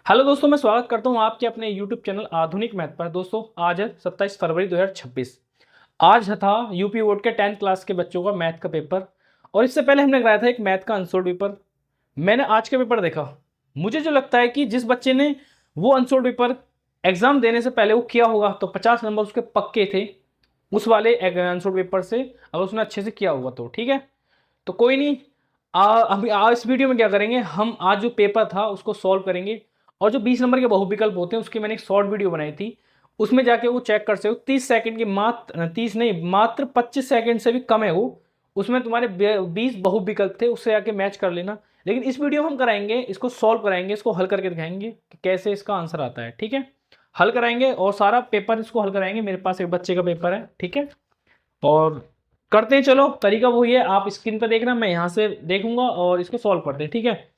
Hello दोस्तों, मैं स्वागत करता हूं आपके अपने यूट्यूब चैनल आधुनिक मैथ पर। दोस्तों आज है 27 फरवरी 2026। आज था यूपी बोर्ड के 10th क्लास के बच्चों का मैथ का पेपर। और इससे पहले हमने कराया था एक मैथ का अनसोल्ड पेपर। मैंने आज का पेपर देखा। मुझे जो लगता है कि जिस बच्चे ने वो अनसोल्ड पेपर एग्जाम देने से पहले वो किया होगा तो 50 नंबर उसके पक्के थे उस वाले अनसोल्ड पेपर से, अगर उसने अच्छे से किया होगा तो। ठीक है, तो कोई नहीं। अभी इस वीडियो में क्या करेंगे, हम आज जो पेपर था उसको सॉल्व करेंगे। और जो 20 नंबर के बहुविकल्प होते हैं उसकी मैंने एक शॉर्ट वीडियो बनाई थी, उसमें जाके वो चेक कर सकते हो। 30 सेकंड की, मात्र 30 नहीं, मात्र 25 सेकंड से भी कम है वो। उसमें तुम्हारे 20 बहुविकल्प थे, उससे जाके मैच कर लेना। लेकिन इस वीडियो में हम कराएंगे, इसको सॉल्व कराएंगे, इसको हल करके दिखाएंगे कि कैसे इसका आंसर आता है। ठीक है, हल कराएंगे और सारा पेपर इसको हल कराएंगे। मेरे पास एक बच्चे का पेपर है, ठीक है। और करते हैं, चलो। तरीका वही है, आप स्क्रीन पर देखना, मैं यहाँ से देखूंगा और इसको सॉल्व करते हैं। ठीक है,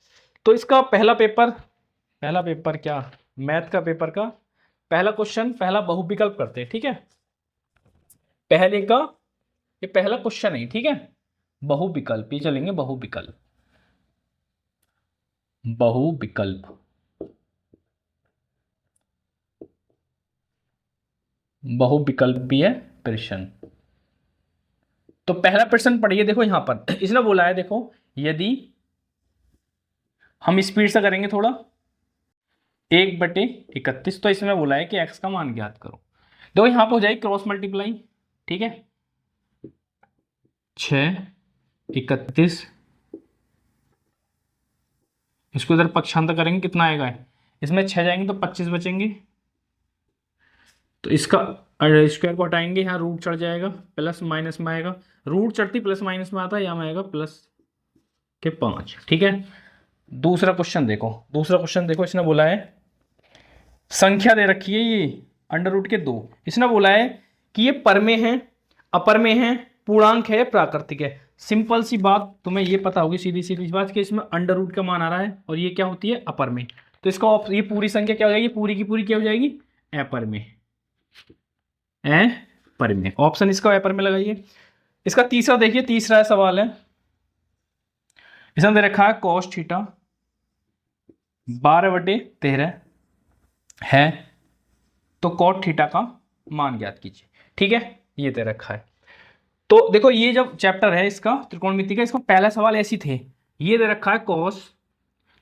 तो इसका पहला पेपर क्या, मैथ का पेपर का पहला क्वेश्चन, पहला बहुविकल्प करते हैं। ठीक है, पहले का ये पहला क्वेश्चन है, ठीक है। बहुविकल्प ये चलेंगे, बहुविकल्प बहुविकल्प बहुविकल्पीय प्रश्न। तो पहला प्रश्न पढ़िए, देखो यहां पर इसने बोला है, देखो यदि हम स्पीड से करेंगे थोड़ा, 1/31, तो इसमें बोला है कि x का मान ज्ञात करो। देखो यहां पर हो जाएगी क्रॉस मल्टीप्लाई, ठीक है। 6, 31, इसको इधर पक्षांतर करेंगे, कितना आएगा, इसमें 6 जाएंगे तो 25 बचेंगे। तो इसका स्क्वायर को हटाएंगे, यहाँ रूट चढ़ जाएगा, प्लस माइनस में आएगा। रूट चढ़ती प्लस माइनस में आता है, यहाँ में आएगा प्लस के 5। ठीक है, दूसरा क्वेश्चन देखो, इसने बोला है संख्या दे रखी है ये √2। इसने बोला है कि ये परमेय है, अपरमेय है, पूर्णांक है, प्राकृतिक है। सिंपल सी बात तुम्हें ये पता होगी, सीधी सीधी बात, कि इसमें √2 का मान आ रहा है और ये क्या होती है, अपरमेय। तो इसका ये पूरी संख्या क्या हो जाएगी, पूरी की पूरी क्या हो जाएगी, अपरमेय। अपरमेय ऑप्शन इसका अपरमेय लगाइए। इसका तीसरा देखिए, तीसरा सवाल है, इसमें दे रखा है cos थीटा 12/13 है, तो cot थीटा का मान ज्ञात कीजिए। ठीक है, ये दे रखा है। तो देखो ये जब चैप्टर है इसका त्रिकोणमिति का, इसका पहला सवाल ऐसी थे, ये दे रखा है cos।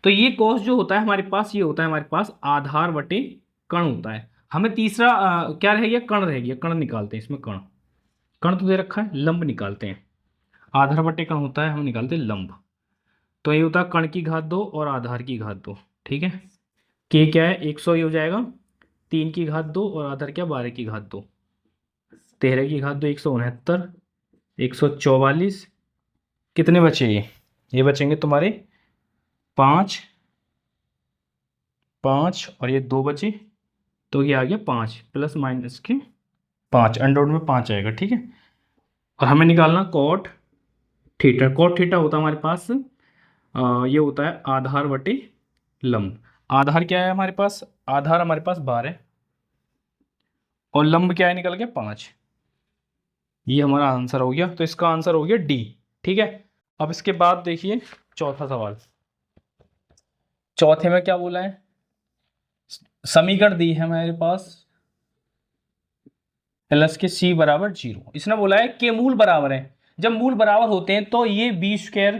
तो ये cos जो होता है हमारे पास, ये होता है हमारे पास आधार बटे कण होता है। हमें तीसरा क्या रह गया, कण रह गया। कण निकालते हैं इसमें, कण कण तो दे रखा है, लंब निकालते हैं। आधार बटे कण होता है, हम निकालते हैं लंब। तो ये होता है कण की घात 2 और आधार की घात 2। ठीक है, के क्या है, 100 ही हो जाएगा। 3 की घात 2 और आधार क्या, 12 की घात 2। 13 की घात 2 169, 144। कितने बचे ये बचेंगे तुम्हारे 5, 5 और ये 2 बचे, तो ये आ गया 5 प्लस माइनस के 5, अंडर में 5 आएगा। ठीक है, और हमें निकालना कॉट थीटा। कॉट थीटा होता है हमारे पास, ये होता है आधार बटे लंब। आधार क्या है हमारे पास, आधार हमारे पास 12 और लंब क्या है, निकल गया 5। ये हमारा आंसर हो गया, तो इसका आंसर हो गया डी। ठीक है, अब इसके बाद देखिए चौथा सवाल। चौथे में क्या बोला है, समीकरण दी है हमारे पास प्लस के c बराबर 0। इसने बोला है कि मूल बराबर है। जब मूल बराबर होते हैं तो ये b²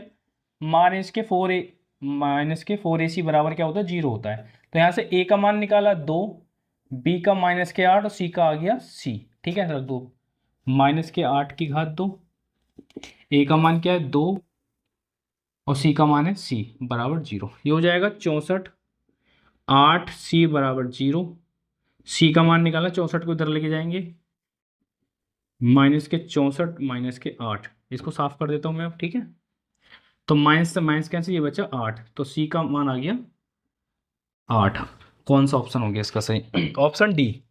-4ac बराबर क्या होता है, 0 होता है। तो यहाँ से a का मान निकाला 2, b का -8 और c का आ गया c। ठीक है, 2 -8 की घात 2, a का मान क्या है 2 और c का मान है c बराबर 0। ये हो जाएगा 64, 8 c बराबर 0। c का मान निकाला, 64 को इधर लेके जाएंगे, -64 इसको साफ कर देता हूं मैं अब। ठीक है, तो माइनस से माइनस कैंसिल, ये बचा 8, तो सी का मान आ गया 8। कौन सा ऑप्शन हो गया इसका सही, ऑप्शन डी।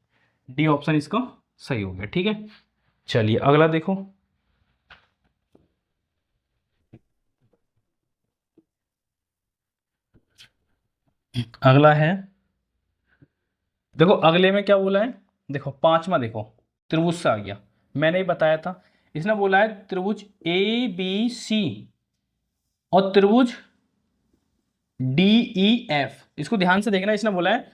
डी ऑप्शन इसका सही हो गया। ठीक है, चलिए अगला देखो। अगला है, देखो अगले में क्या बोला है, देखो पांचवा, देखो त्रिभुज से आ गया। मैंने ही बताया था, इसने बोला है त्रिभुज ए बी सी और त्रिभुज डी ई एफ, इसको ध्यान से देखना, इसने बोला है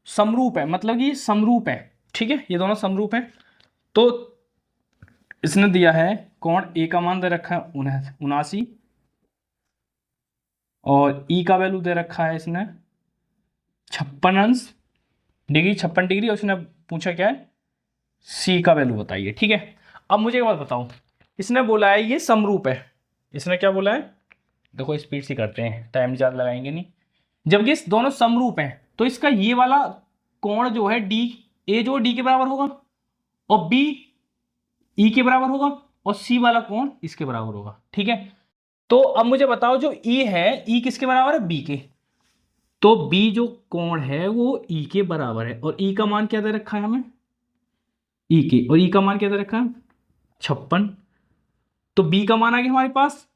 समरूप है, मतलब कि समरूप है, ठीक है, ये दोनों समरूप है। तो इसने दिया है कोण ए का मान दे रखा है 79, और ई का वैल्यू दे रखा है इसने 56 डिग्री, 56 डिग्री, और उसने पूछा क्या है सी का वैल्यू बताइए, ठीक है। अब मुझे एक बात बताओ, इसने बोला है ये समरूप है, इसने क्या बोला है, देखो स्पीड से करते हैं, टाइम ज़्यादा लगाएंगे नहीं। जब ये दोनों समरूप हैं तो इसका ये वाला कोण जो है डी, ए जो डी के बराबर होगा, और बी ई के बराबर होगा, और सी वाला कोण इसके बराबर होगा, ठीक है। तो अब मुझे बताओ जो ई है, ई किसके बराबर है, बी के, तो बी जो कोण है वो ई के बराबर है, और ई का मान क्या दे रखा है हमें, ई के, और ई का मान क्या दे रखा है 56। तो बी का मान आ गया हमारे पास,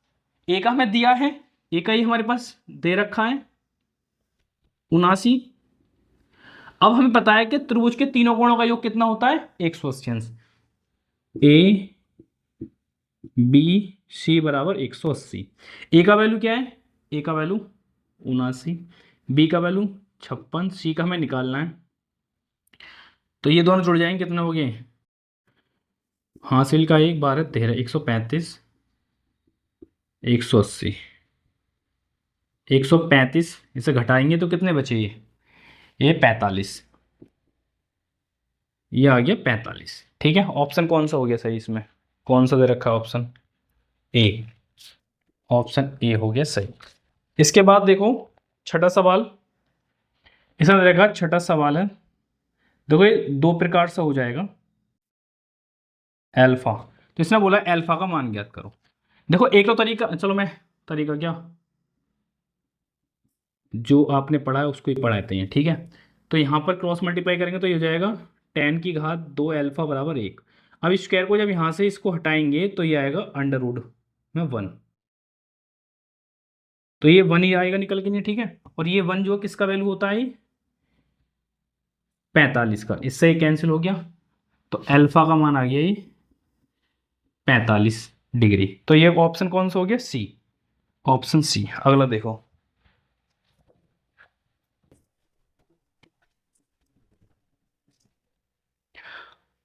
ए का हमें दिया है, ए का ही हमारे पास दे रखा है 79। अब हमें पता है कि त्रिभुज के तीनों कोणों का योग कितना होता है 180 अंश, ए बी सी बराबर 180। ए का वैल्यू क्या है, ए का वैल्यू 79, बी का वैल्यू 56, सी का हमें निकालना है। तो ये दोनों जुड़ जाएंगे, कितने हो गए, हासिल का 1 12 13 135, 180, 135, इसे घटाएंगे तो कितने बचे ये 45, ये आ गया 45, ठीक है। ऑप्शन कौन सा हो गया सही, इसमें कौन सा दे रखा है ऑप्शन ए, ऑप्शन ए हो गया सही। इसके बाद देखो छठा सवाल, इसमें दे रखा छठा सवाल है, देखो ये दो प्रकार से हो जाएगा अल्फा, तो इसने बोला अल्फा का मान ज्ञात करो। देखो एक तो तरीका, चलो मैं तरीका क्या जो आपने पढ़ा है उसको ही पढ़ाते हैं, ठीक है। तो यहाँ पर क्रॉस मल्टीप्लाई करेंगे तो ये हो जाएगा 10 की घात 2 अल्फा बराबर 1। अब इस स्क्वायर को जब यहाँ से इसको हटाएंगे तो ये आएगा अंडर रूट में 1, तो ये 1 ही आएगा निकल के नहीं, ठीक है। और ये 1 जो किसका वैल्यू होता है 45 का, इससे ही कैंसिल हो गया, तो अल्फा का मान आ गया ये 45 डिग्री। तो ये ऑप्शन कौन सा हो गया सी, ऑप्शन सी। अगला देखो,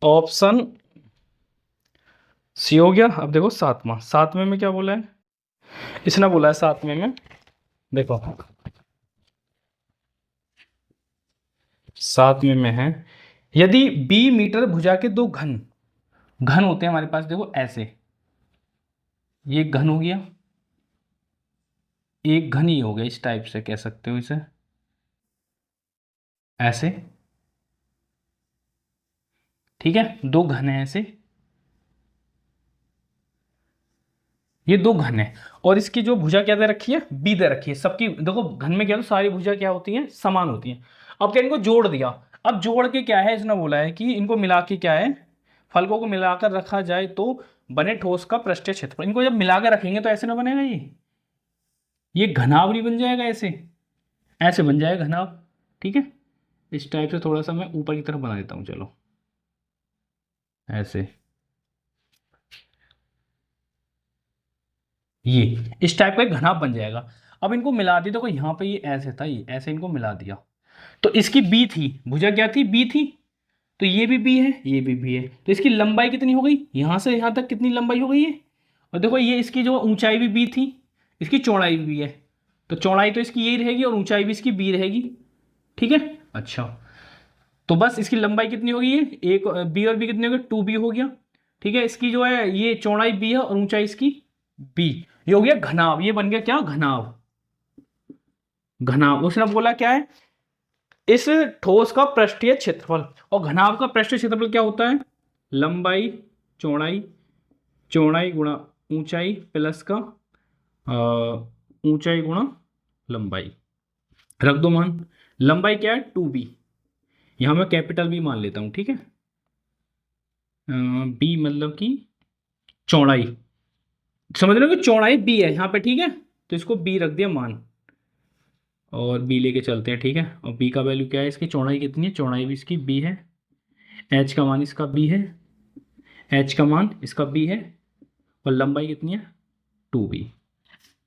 ऑप्शन सी हो गया। अब देखो सातवां, सातवें में क्या बोला है, इसने बोला है सातवें में, देखो सातवें में है, यदि बी मीटर भुजा के दो घन घन होते हैं हमारे पास, देखो ऐसे, ये घन हो गया, एक घन ही हो गया, इस टाइप से कह सकते हो इसे, ऐसे, ठीक है, दो घन है ऐसे, ये दो घन है, और इसकी जो भुजा क्या दे रखी है बी दे रखी है। सबकी देखो घन में क्या, तो सारी भुजा क्या होती हैं समान होती हैं। अब क्या इनको जोड़ दिया, अब जोड़ के क्या है, इसने बोला है कि इनको मिला के क्या है, फलकों को मिलाकर रखा जाए तो बने ठोस का पृष्ठीय क्षेत्रफल। इनको जब मिलाकर रखेंगे तो ऐसे ना बनेगा, ये घनाभ नहीं बन जाएगा, ऐसे ऐसे बन जाएगा घनाभ, ठीक है। इस टाइप से थोड़ा सा मैं ऊपर की तरफ बना देता हूँ, चलो ऐसे, ये इस टाइप का एक घनाभ बन जाएगा। अब इनको मिला दिया, देखो यहाँ पे ये ऐसे था, ये ऐसे इनको मिला दिया, तो इसकी बी थी, भुजा क्या थी बी थी, तो ये भी बी है, ये भी बी है, तो इसकी लंबाई कितनी हो गई, यहाँ से यहाँ तक कितनी लंबाई हो गई है। और देखो ये इसकी जो ऊंचाई भी बी थी, इसकी चौड़ाई भी है, तो चौड़ाई तो इसकी यही रहेगी और ऊंचाई भी इसकी बी रहेगी, ठीक है। अच्छा, तो बस इसकी लंबाई कितनी होगी, ये एक बी और बी कितनी हो गई 2b हो गया, ठीक है। इसकी जो है ये चौड़ाई बी है और ऊंचाई इसकी बी, ये हो गया घनाभ, ये बन गया क्या घनाभ, घनाभ। उसने बोला क्या है इस ठोस का पृष्ठीय क्षेत्रफल, और घनाभ का पृष्ठीय क्षेत्रफल क्या होता है लंबाई चौड़ाई, चौड़ाई गुणा ऊंचाई प्लस का ऊंचाई गुणा लंबाई, रख दो मान। लंबाई क्या है 2b, यहां मैं कैपिटल बी मान लेता हूं, ठीक है। बी मतलब कि चौड़ाई, समझ रहे हो कि चौड़ाई बी है यहाँ पे, ठीक है, तो इसको बी रख दिया मान, और बी लेके चलते हैं, ठीक है। और बी का वैल्यू क्या है, इसकी चौड़ाई कितनी है, चौड़ाई भी इसकी बी है, एच का मान इसका बी है, एच का मान इसका बी है, और लंबाई कितनी है 2b,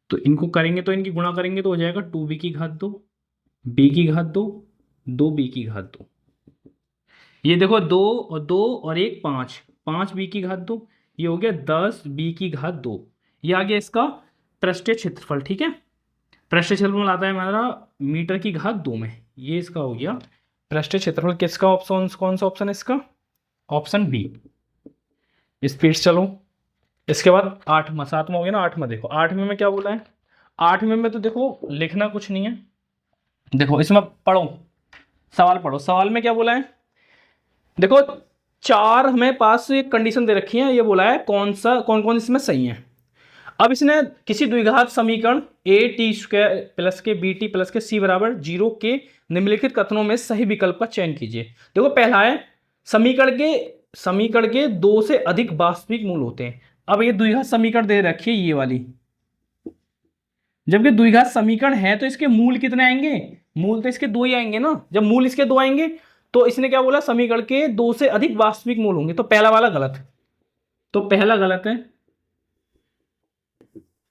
तो इनको करेंगे तो इनकी गुणा करेंगे तो हो जाएगा 2b की घात 2, b की घात 2, 2b की घात 2। ये देखो 2 और 2 और 1 5, 5b की घात 2, ये हो गया 10b की घात 2। ये आ गया इसका पृष्ठीय क्षेत्रफल। ठीक है, पृष्ठीय क्षेत्रफल आता है हमारा मीटर की घात 2 में। ये इसका हो गया पृष्ठीय क्षेत्रफल। किसका ऑप्शन, कौन सा ऑप्शन है इसका? Option B. स्पीड चलो। इसके बाद 8 में, 7 में हो गया ना, 8 में देखो, 8 में क्या बोला है? 8 में तो देखो लिखना कुछ नहीं है। देखो इसमें पढ़ो, सवाल पढ़ो। सवाल में क्या बोला है? देखो 4 हमें पास एक कंडीशन दे रखी है, ये बोला है कौन कौन इसमें सही है। अब इसने किसी द्विघात समीकरण a² प्लस के bt प्लस के c बराबर 0 के निम्नलिखित कथनों में सही विकल्प का चयन कीजिए। देखो पहला है समीकरण के 2 से अधिक वास्तविक मूल होते हैं। अब ये द्विघात समीकरण दे रखी है ये वाली, जबकि द्विघात समीकरण है तो इसके मूल कितने आएंगे? मूल तो इसके 2 ही आएंगे ना। जब मूल इसके 2 आएंगे तो इसने क्या बोला? समीकरण के 2 से अधिक वास्तविक मूल होंगे। तो पहला वाला गलत, तो पहला गलत है।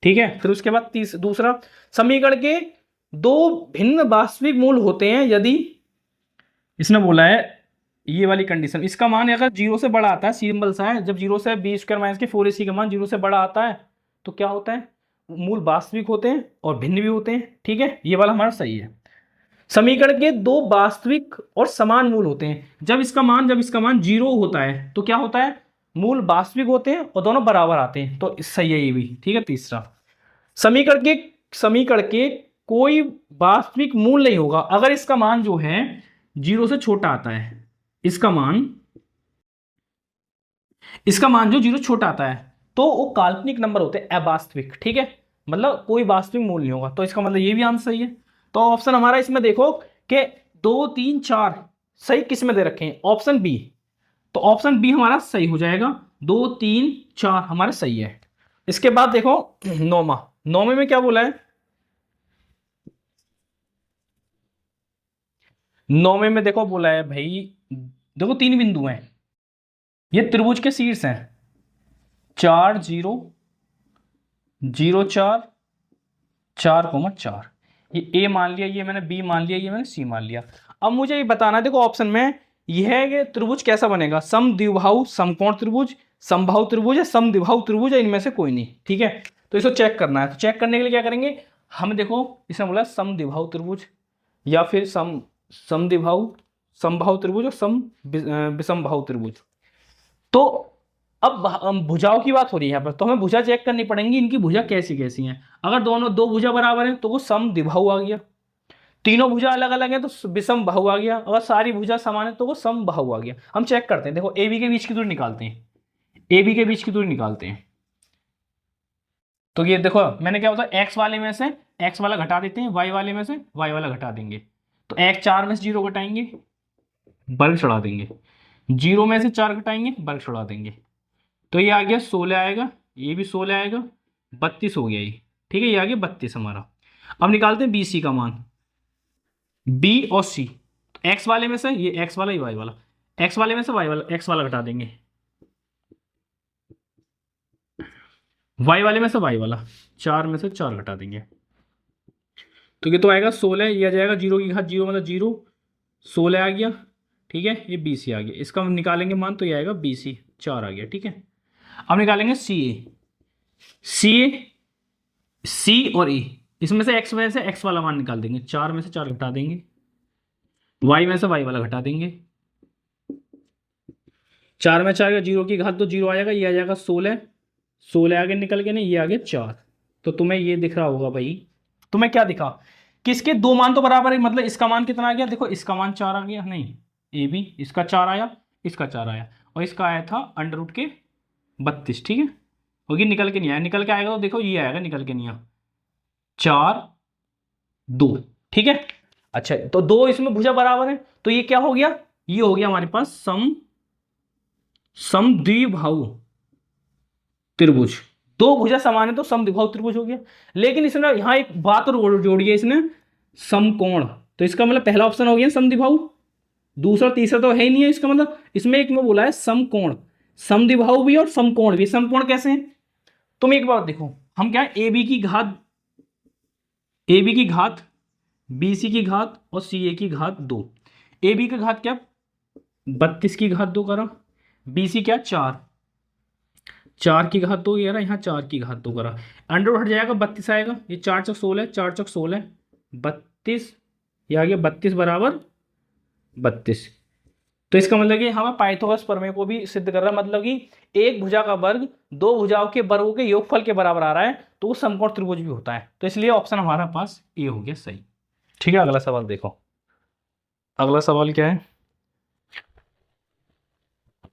ठीक है, फिर उसके बाद दूसरा, समीकरण के 2 भिन्न वास्तविक मूल होते हैं यदि, इसने बोला है ये वाली कंडीशन, इसका मान अगर 0 से बड़ा आता है, सिंबल सा है, जब 0 से b² माइनस के 4ac का मान 0 से बड़ा आता है तो क्या होता है? मूल वास्तविक होते हैं और भिन्न भी होते हैं। ठीक है, ये वाला हमारा सही है। समीकरण के 2 वास्तविक और समान मूल होते हैं। जब इसका मान 0 होता है तो क्या होता है? मूल वास्तविक होते हैं और दोनों बराबर आते हैं, तो सही है ये भी। ठीक है, तीसरा, समीकरण के कोई वास्तविक मूल नहीं होगा अगर इसका मान जो है 0 से छोटा आता है। इसका मान जो 0 छोटा आता है तो वो काल्पनिक नंबर होते हैं, अवास्तविक। ठीक है, मतलब कोई वास्तविक मूल नहीं होगा। तो इसका मतलब ये भी आंसर सही है। तो ऑप्शन हमारा इसमें देखो कि 2 3 4 सही किस में दे रखे हैं? Option b. तो ऑप्शन बी हमारा सही हो जाएगा, 2 3 4 हमारा सही है। इसके बाद देखो 9वें में क्या बोला है? 9वें में देखो बोला है भाई, देखो 3 बिंदु हैं, ये त्रिभुज के शीर्ष हैं, 4 0 0 4 4,4। ये ए मान लिया, ये मैंने बी मान लिया, ये मैंने सी मान लिया। अब मुझे ये बताना है, देखो ऑप्शन में यह है कि त्रिभुज कैसा बनेगा? समद्विबाहु समकोण त्रिभुज, समबाहु त्रिभुज या समद्विबाहु त्रिभुज है, इनमें से कोई नहीं। ठीक है, तो इसको चेक करना है। तो चेक करने के लिए क्या करेंगे हम? देखो इसने बोला समद्विबाहु त्रिभुज या फिर समद्विबाहु समबाहु त्रिभुज और विषमबाहु त्रिभुज। तो अब भुजाओं की बात हो रही है यहाँ पर, तो हमें भुजा चेक करनी पड़ेंगी, इनकी भुजा कैसी कैसी हैं। अगर दोनों 2 भुजा बराबर हैं तो वो समद्विबाहु आ गया, तीनों भुजा अलग अलग हैं तो विषमबाहु आ गया, अगर सारी भुजा समान है तो वो समबाहु आ गया। हम चेक करते हैं, देखो ए बी के बीच की दूरी निकालते हैं, ए बी के बीच की दूरी निकालते हैं। तो ये देखो मैंने क्या बोला, एक्स वाले में से एक्स वाला घटा देते हैं, वाई वाले में से वाई वाला घटा देंगे। तो x 4 में से 0 घटाएंगे, वर्ग चढ़ा देंगे, 0 में से 4 घटाएंगे, वर्ग चढ़ा देंगे। तो ये आ गया 16 आएगा, ये भी 16 आएगा, 32 हो गया ये। ठीक है, ये आ गया 32 हमारा। अब निकालते हैं बी सी का मान, बी और सी। तो एक्स वाले में से ये एक्स वाला, ये वाई वाला, एक्स वाले में से वाई वाला, एक्स वाला घटा देंगे, वाई वाले में से वाई वाला, 4 में से 4 घटा देंगे। तो ये तो आएगा 16, ये आ जाएगा 0 की घात 0 मतलब 0, 16 आ गया। ठीक है, ये बी सी आ गया, इसका हम निकालेंगे मान तो ये आएगा बी सी, 4 आ गया। ठीक है, अब निकालेंगे सी ए, सी और ए, इसमें से एक्स में से एक्स वाला मान निकाल देंगे, 4 में से 4 घटा देंगे, वाई में से वाई वाला घटा देंगे, 4 में 4 0 की घात तो 0 आ जाएगा, ये आ जाएगा 16, 16 आगे निकल के नहीं, ये आगे 4। तो तुम्हें ये दिख रहा होगा भाई, तुम्हें क्या दिखा कि इसके 2 मान तो बराबर है, मतलब इसका मान कितना आ गया? देखो इसका मान 4 आ गया, नहीं ए बी, इसका 4 आया, इसका 4 आया, और इसका आया था √32। ठीक है, और ये निकल के नहीं आया, निकल के आएगा तो देखो ये आएगा, निकल के नहीं आया, 4 2। ठीक है, अच्छा तो 2 इसमें भुजा बराबर है, तो ये क्या हो गया? ये हो गया हमारे पास समद्विबाहु त्रिभुज। 2 भुजा समान है तो समद्विबाहु त्रिभुज हो गया। लेकिन इसने यहाँ एक बात और जोड़ी है इसने, समकोण। तो इसका मतलब पहला ऑप्शन हो गया समद्विबाहु, दूसरा तीसरा तो है ही नहीं है। इसका मतलब इसमें एक में बोला है समकोण, समद्विबाहु भी और समकोण भी। समकोण कैसे हैं? तुम एक बात देखो, हम क्या ए बी की घात ए बी की घात, बी सी की घात और सी ए की घात 2। ए बी की घात क्या, 32 की घात 2 करा, बी सी क्या 4, 4 की घात 2 ये रहा, यहाँ 4 की घात 2 करा, अंडर हट जाएगा 32 आएगा, ये 4 चौक 16, 4 चौक 16, 32, ये आ गया 32 बराबर 32। तो इसका मतलब कि हमें पाइथागोरस प्रमेय को भी सिद्ध कर रहा है, मतलब कि एक भुजा का वर्ग दो भुजाओं के वर्गों के योगफल के बराबर आ रहा है तो वो समकोण त्रिभुज भी होता है। तो इसलिए ऑप्शन हमारा पास ए हो गया सही। ठीक है, अगला सवाल देखो। अगला सवाल क्या है,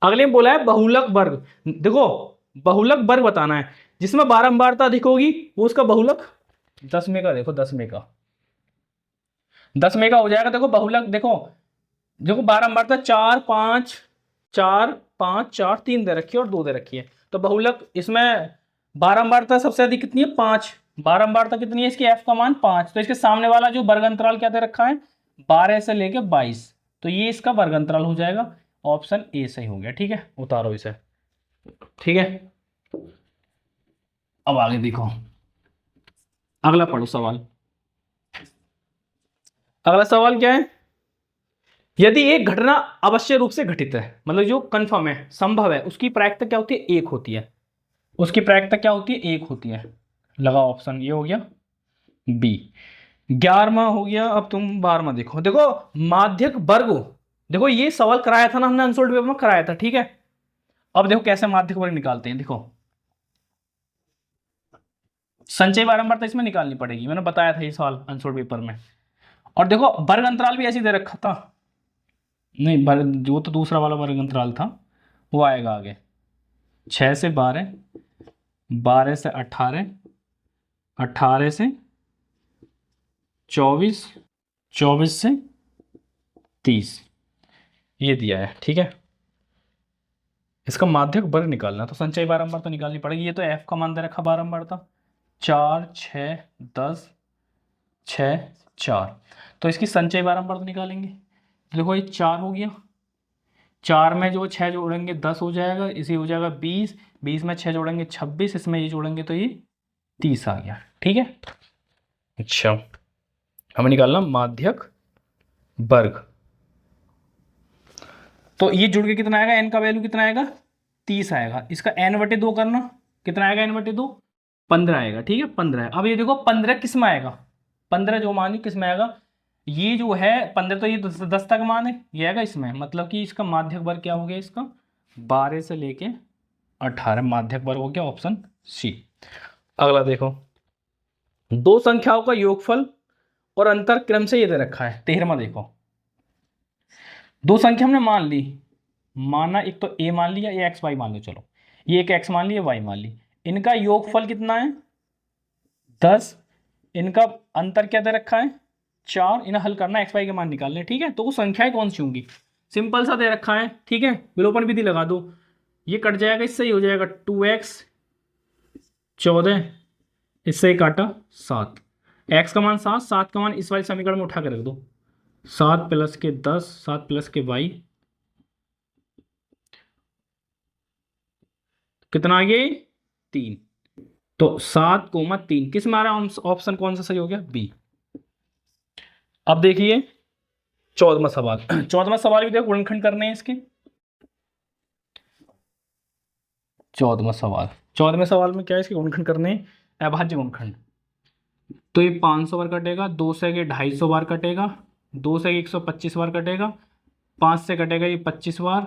अगले में बोला है बहुलक वर्ग। देखो बहुलक वर्ग बताना है, जिसमें बारंबारता अधिक होगी वो उसका बहुलक। 10 में का देखो, 10 में का, 10 में का हो जाएगा। देखो बहुलक देखो, देखो बारंबारता 4 5 4 5 4 3 दे रखी है और 2 दे रखी है। तो बहुलक इसमें बारंबारता सबसे अधिक कितनी है, 5। बारंबारता कितनी है इसकी, एफ का मान 5। तो इसके सामने वाला जो वर्ग अंतराल क्या दे रखा है, 12 से लेके 22। तो ये इसका वर्ग अंतराल हो जाएगा, ऑप्शन ए सही हो गया। ठीक है, उतारो इसे। ठीक है, अब आगे देखो, अगला पढ़ो सवाल। अगला सवाल क्या है, यदि एक घटना अवश्य रूप से घटित है, मतलब जो कंफर्म है, संभव है, उसकी प्रायिकता क्या होती है, एक होती है। उसकी प्रायिकता क्या होती है, एक होती है। लगा ऑप्शन, ये हो गया बी। 11वां हो गया। अब तुम 12वां देखो। देखो माध्यक वर्ग, देखो ये सवाल कराया था ना हमने, अनसोल्ड पेपर में कराया था। ठीक है, अब देखो कैसे माध्यक वर्ग निकालते हैं। देखो संचय बारंबारता इसमें निकालनी पड़ेगी, मैंने बताया था ये सवाल आंसर पेपर में। और देखो वर्ग अंतराल भी ऐसे दे रखा था, नहीं वर्ग जो तो दूसरा वाला वर्ग अंतराल था वो आएगा आगे, 6 से 12, 12 से 18, 18 से 24, 24 से 30, ये दिया है। ठीक है, इसका माध्यक वर्ग निकालना, तो संचय बारंबारता निकालनी पड़ेगी। ये तो एफ का मान दे रखा बारंबारता 4 6 10 6 4, तो इसकी संचय बारंबारता निकालेंगे। देखो ये 4 हो गया, 4 में जो 6 जोड़ेंगे 10 हो जाएगा, इसी हो जाएगा 20, 20 में 6 जोड़ेंगे 26, इसमें ये जोड़ेंगे तो ये 30 आ गया। ठीक है, अच्छा हमें निकालना माध्यक वर्ग। तो ये जुड़ के कितना आएगा, एन का वैल्यू कितना आएगा, 30 आएगा। इसका n/2 करना, कितना आएगा n/2, 15 आएगा। ठीक है 15। अब ये देखो 15 किस में आएगा, 15 जो मान किस में आएगा, ये जो है 15 तो ये 10 तक मान है, ये आएगा इसमें। मतलब कि इसका माध्यक वर्ग क्या हो गया, इसका 12 से लेके 18 माध्यक वर्ग हो गया, ऑप्शन सी। अगला देखो, दो संख्याओं का योगफल और अंतर क्रम से ये दे रखा है। 13वां देखो, दो संख्या हमने मान ली, माना एक तो a मान लिया, ये एक्स वाई मान लो, चलो ये एक x मान लिया, y मान ली, इनका योगफल कितना है 10, इनका अंतर क्या दे रखा है 4, इन्हें हल करना, एक्स वाई के मान निकालने। ठीक है, तो वो संख्याएं कौन सी होंगी, सिंपल सा दे रखा है। ठीक है, विलोपन विधि लगा दो, ये कट जाएगा, इससे ही हो जाएगा 2x 14, इससे ही काटा 7, x का मान 7, 7 का मान इस वाले समीकरण में उठा के रख दो, 7 प्लस के 10, 7 प्लस के y, कितना आ गया 3। तो 7,3 किस में आ रहा है, ऑप्शन कौन सा सही हो गया, बी। अब देखिए 14वां सवाल। 14वां सवाल भी देखो, गुणनखंड करने हैं इसके। 14वां सवाल, 14वें सवाल में क्या है, इसके गुणनखंड करने हैं, अभाज्य गुणनखंड। तो ये 500 बार कटेगा, 2 से ये 250 बार कटेगा, 2 से 125 बार कटेगा, 5 से कटेगा ये 25 बार,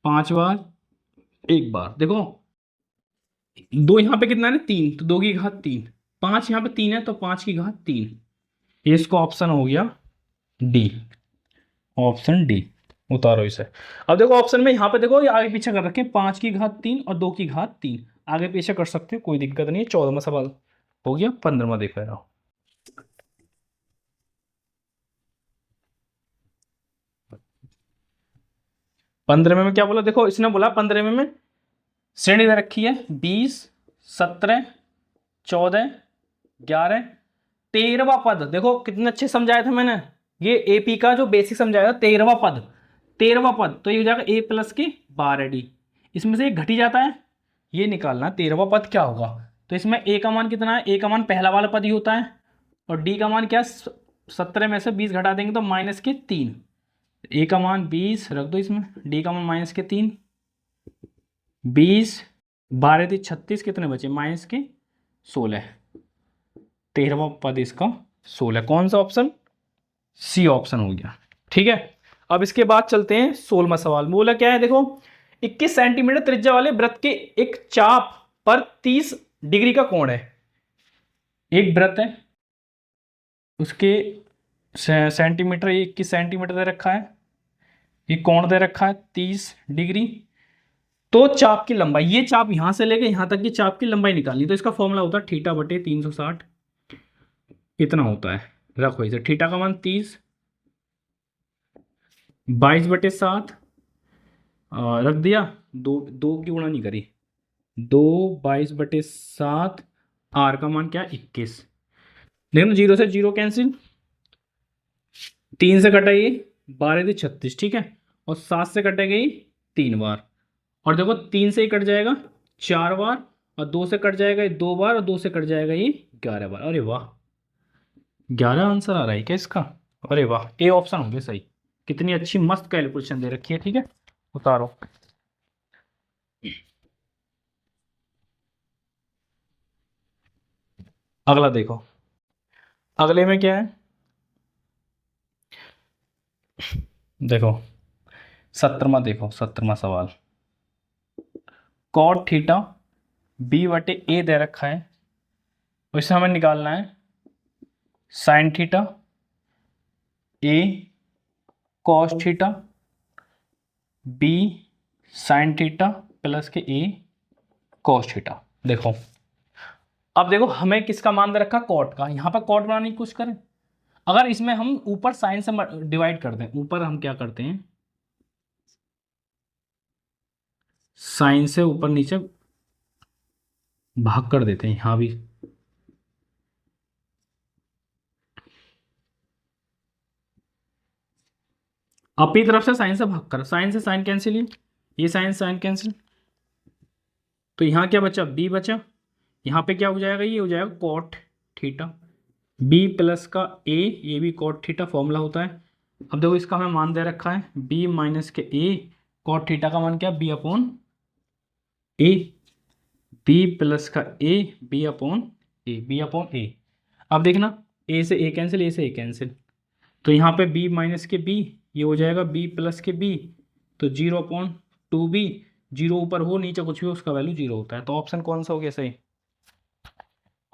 5 बार, 1 बार। देखो 2 यहाँ पे कितना है 3, तो 2 की घात 3, 5 यहाँ पे 3 है तो 5 की घात 3, ये इसका ऑप्शन हो गया डी, ऑप्शन डी। उतारो इसे। अब देखो ऑप्शन में यहाँ पे देखो ये आगे पीछे कर रखे, 5 की घात 3 और 2 की घात 3, आगे पीछे कर सकते हो, कोई दिक्कत नहीं है। 14वां सवाल हो गया। 15वां देख रहा हूँ। 15वें में क्या बोला, देखो इसने बोला 15वें में श्रेणी दे रखी है 20 17 14 11, 13वां पद। देखो कितने अच्छे समझाया था मैंने, ये एपी का जो बेसिक समझाया था, 13वां पद, 13वां पद तो ये हो जाएगा a प्लस के 12d, इसमें से ये घटी जाता है, ये निकालना 13वां पद क्या होगा। तो इसमें ए का मान कितना है, ए का मान पहला वाला पद ही होता है, और डी का मान क्या, 17 में से 20 घटा देंगे तो -3। ए का मान 20 रख दो इसमें, डी का मान -3, 20 12 थी 36, कितने बचे -16, 13वां पद इसका 16। कौन सा ऑप्शन, सी ऑप्शन हो गया। ठीक है, अब इसके बाद चलते हैं 16वां सवाल। बोला क्या है, देखो 21 सेंटीमीटर त्रिज्या वाले वृत्त के एक चाप पर 30 डिग्री का कोण है। एक वृत्त है, उसके सेंटीमीटर 21 सेंटीमीटर दे रखा है, ये कोण दे रखा है 30 डिग्री। तो चाप की लंबाई, ये चाप यहां से लेके यहां तक की चाप की लंबाई निकालनी, तो इसका फॉर्मूला होता है थीटा बटे 360, इतना होता है। रखो इसे, थीटा का मान 30, 22/7 रख दिया, दो की गुणा नहीं करी, 2 22/7, आर का मान क्या 21। देखो 0 से 0 कैंसिल, 3 से कटेगी 12 थी 36, ठीक है, और 7 से कटेगी 3 बार, और देखो 3 से ही कट जाएगा 4 बार, और 2 से कट जाएगा ये 2 बार, और 2 से कट जाएगा ये 11 बार। अरे वाह, 11 आंसर आ रहा है क्या इसका, अरे वाह, ए ऑप्शन हो गया सही। कितनी अच्छी मस्त कैलकुलेशन दे रखी है। ठीक है, उतारो। अगला देखो, अगले में क्या है, देखो 17वां, देखो 17वां सवाल, कॉट थीटा बी बटे ए दे रखा है, उससे हमें निकालना है sine theta A cos theta B sine theta plus के ए कॉस थीटा। देखो अब देखो हमें किसका मान दे रखा, कॉट का। यहाँ पर कॉट बनाने की कोशिश करें, अगर इसमें हम ऊपर साइन से डिवाइड कर दें, ऊपर हम क्या करते हैं, साइन से ऊपर नीचे भाग कर देते हैं, यहां भी अपनी तरफ से साइन से भाग कर, साइन से साइन कैंसिल, ये साइन साइन कैंसिल, तो यहाँ क्या बचा, बी बचा। यहाँ पे क्या हो जाएगा, ये हो जाएगा कॉट थीटा बी प्लस का ए, ये भी कॉट थीटा फॉर्मूला होता है। अब देखो इसका हमें मान दे रखा है बी माइनस के ए, कॉट थीटा का मान क्या, बी अपॉन ए, बी प्लस का ए, बी अपॉन ए, बी अपॉन ए। अब देखना, ए से ए कैंसिल, ए से ए कैंसिल, तो यहाँ पे बी माइनस के बी, ये हो जाएगा बी प्लस के बी, तो 0/2b, 0 ऊपर हो नीचे कुछ भी उसका वैल्यू 0 होता है। तो ऑप्शन कौन सा हो गया सही,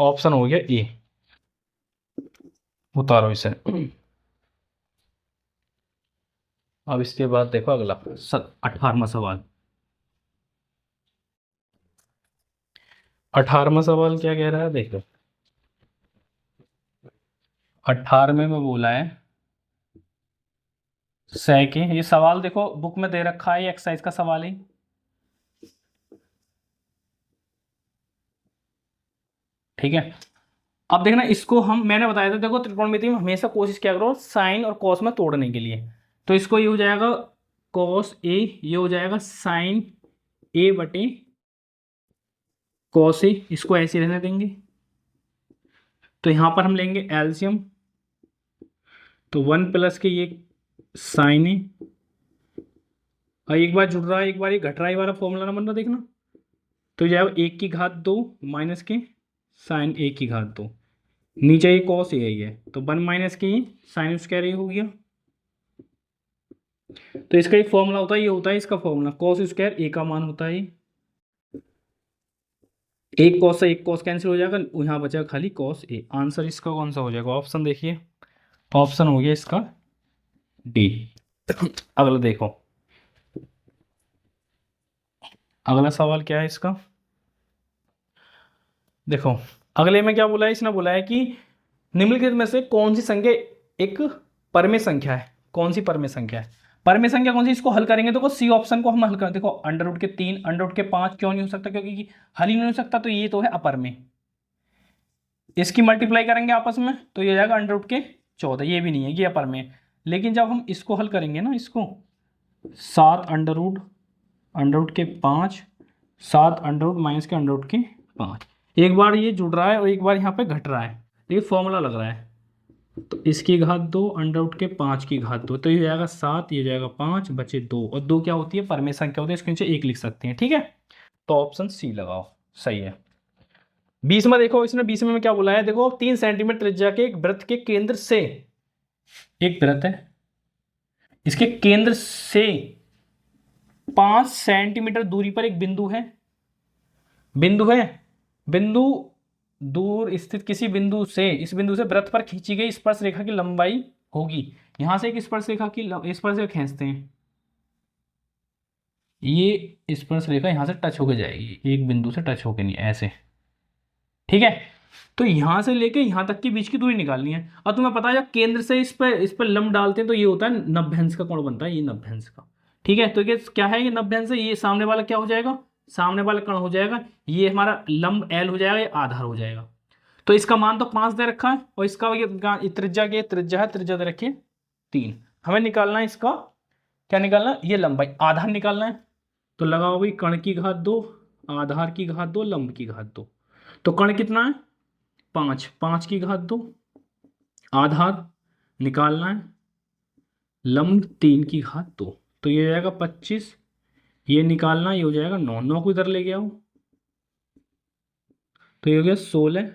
ऑप्शन हो गया ए। उतारो इसे। अब इसके बाद देखो अगला 18वां सवाल। 18वां सवाल क्या कह रहा है, देखो 18वें में बोला है सेके, ये सवाल देखो बुक में दे रखा है, एक्सरसाइज का सवाल है। ठीक है, अब देखना इसको मैंने बताया था, देखो त्रिकोणमिति में हमेशा कोशिश क्या करो साइन और कॉस में तोड़ने के लिए। तो इसको ये हो जाएगा कॉस ए, ये हो जाएगा साइन ए बटे कॉस ए, इसको ऐसे रहने देंगे। तो यहां पर हम लेंगे एलसीएम, तो 1 प्लस के ये साइन ए, और एक बार जुड़ रहा है एक बार ये घट रहा है, वाला फॉर्मूला ना बन रहा, देखना। तो जाएगा 1/2 माइनस के साइन 1/2, नीचे ये कॉस ए है, तो 1 माइनस के साइन स्क्वायर ए हो गया। तो इसका एक फॉर्मूला होता है, ये होता है इसका फॉर्मूला, कॉस स्क्वायर ए का मान होता है, एक कॉस से एक कॉस कैंसिल हो जाएगा, यहाँ बचेगा खाली कॉस ए। आंसर इसका कौन सा हो जाएगा, ऑप्शन देखिए, ऑप्शन हो गया इसका डी। अगला देखो, अगला सवाल क्या है इसका, देखो अगले में क्या बोला है, इसने बोला है कि निम्नलिखित में से कौन सी संख्या एक परमेय संख्या है, कौन सी परमेय संख्या है, परमेय संख्या कौन सी, इसको हल करेंगे। देखो सी ऑप्शन को हम हल करें, देखो √3 √5 क्यों नहीं हो सकता, क्योंकि हल ही नहीं हो सकता, तो ये तो है अपरमेय। इसकी मल्टीप्लाई करेंगे आपस में तो ये हो जाएगा √14, ये भी नहीं है, ये अपरमेय। लेकिन जब हम इसको हल करेंगे ना, इसको 7 √5, 7 √- -5, एक बार ये जुड़ रहा है और एक बार यहाँ पे घट रहा है, ये फॉर्मूला लग रहा है। तो इसकी घात 2 अंडर रूट के 5 की घात 2, तो ये हो जाएगा 7, ये हो जाएगा 5, बचे 2, और 2 क्या होती है, परमेय संख्या होती है, इसके नीचे 1 लिख सकते हैं। ठीक है, तो ऑप्शन सी लगाओ, सही है। 20 में देखो, इसने 20 में क्या बोला है, देखो 3 सेंटीमीटर त्रिज्या के एक वृत्त के केंद्र से, एक वृत्त है, इसके केंद्र से 5 सेंटीमीटर दूरी पर एक बिंदु है, बिंदु दूर स्थित किसी बिंदु से, इस बिंदु से वृत्त पर खींची गई स्पर्श रेखा की लंबाई होगी। यहां से एक स्पर्श रेखा की स्पर्श रेखा खींचते हैं, ये स्पर्श रेखा यहां से टच होकर जाएगी, एक बिंदु से टच होकर नहीं, ऐसे। ठीक है, तो यहां से लेके यहां तक के बीच की दूरी निकालनी है। और तुम्हें पता है जब केंद्र से इस पर लंब डालते हैं तो ये होता है 90 अंश का कोण बनता है, ये 90 अंश का। ठीक है, तो ये क्या है, ये 90 अंश है, ये सामने वाला क्या हो जाएगा, सामने वाला कोण हो जाएगा, ये हमारा लंब एल हो जाएगा, ये आधार हो जाएगा। तो इसका मान तो 5 दे रखा है, और इसका ये त्रिज्या के त्रिज्या है, त्रिज्या दे रखी है 3। हमें निकालना है इसका, क्या निकालना है, ये लंबाई, आधार निकालना है। तो लगाओ भाई, कण की घात 2, आधार की घात 2, लंब की घात 2। तो कण कितना है 5, 5 की घात 2, आधार निकालना है, लंब 3 की घात 2, तो ये हो जाएगा 25, ये निकालना, ये हो जाएगा 9, 9 को इधर लेके आओ, तो ये हो गया 16,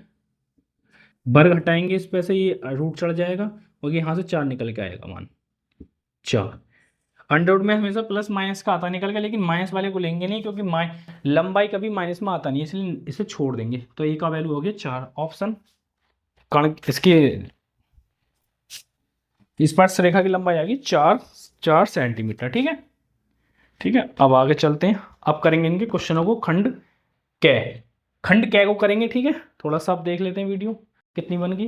वर्ग हटाएंगे इस पे से, ये रूट चढ़ जाएगा, और यहाँ से 4 निकल के आएगा मान 4। अंडर रूट में हमेशा प्लस माइनस का आता निकल गया, लेकिन माइनस वाले को लेंगे नहीं, क्योंकि लंबाई कभी माइनस में आता नहीं, इसलिए इसे छोड़ देंगे। तो ए का वैल्यू हो गया 4, ऑप्शन कण इसकी स्पर्श रेखा की लंबाई आ गई 4 सेंटीमीटर। ठीक है, ठीक है, अब आगे चलते हैं। अब करेंगे इनके क्वेश्चनों को खंड कै को करेंगे। ठीक है, थोड़ा सा आप देख लेते हैं वीडियो कितनी बन गई।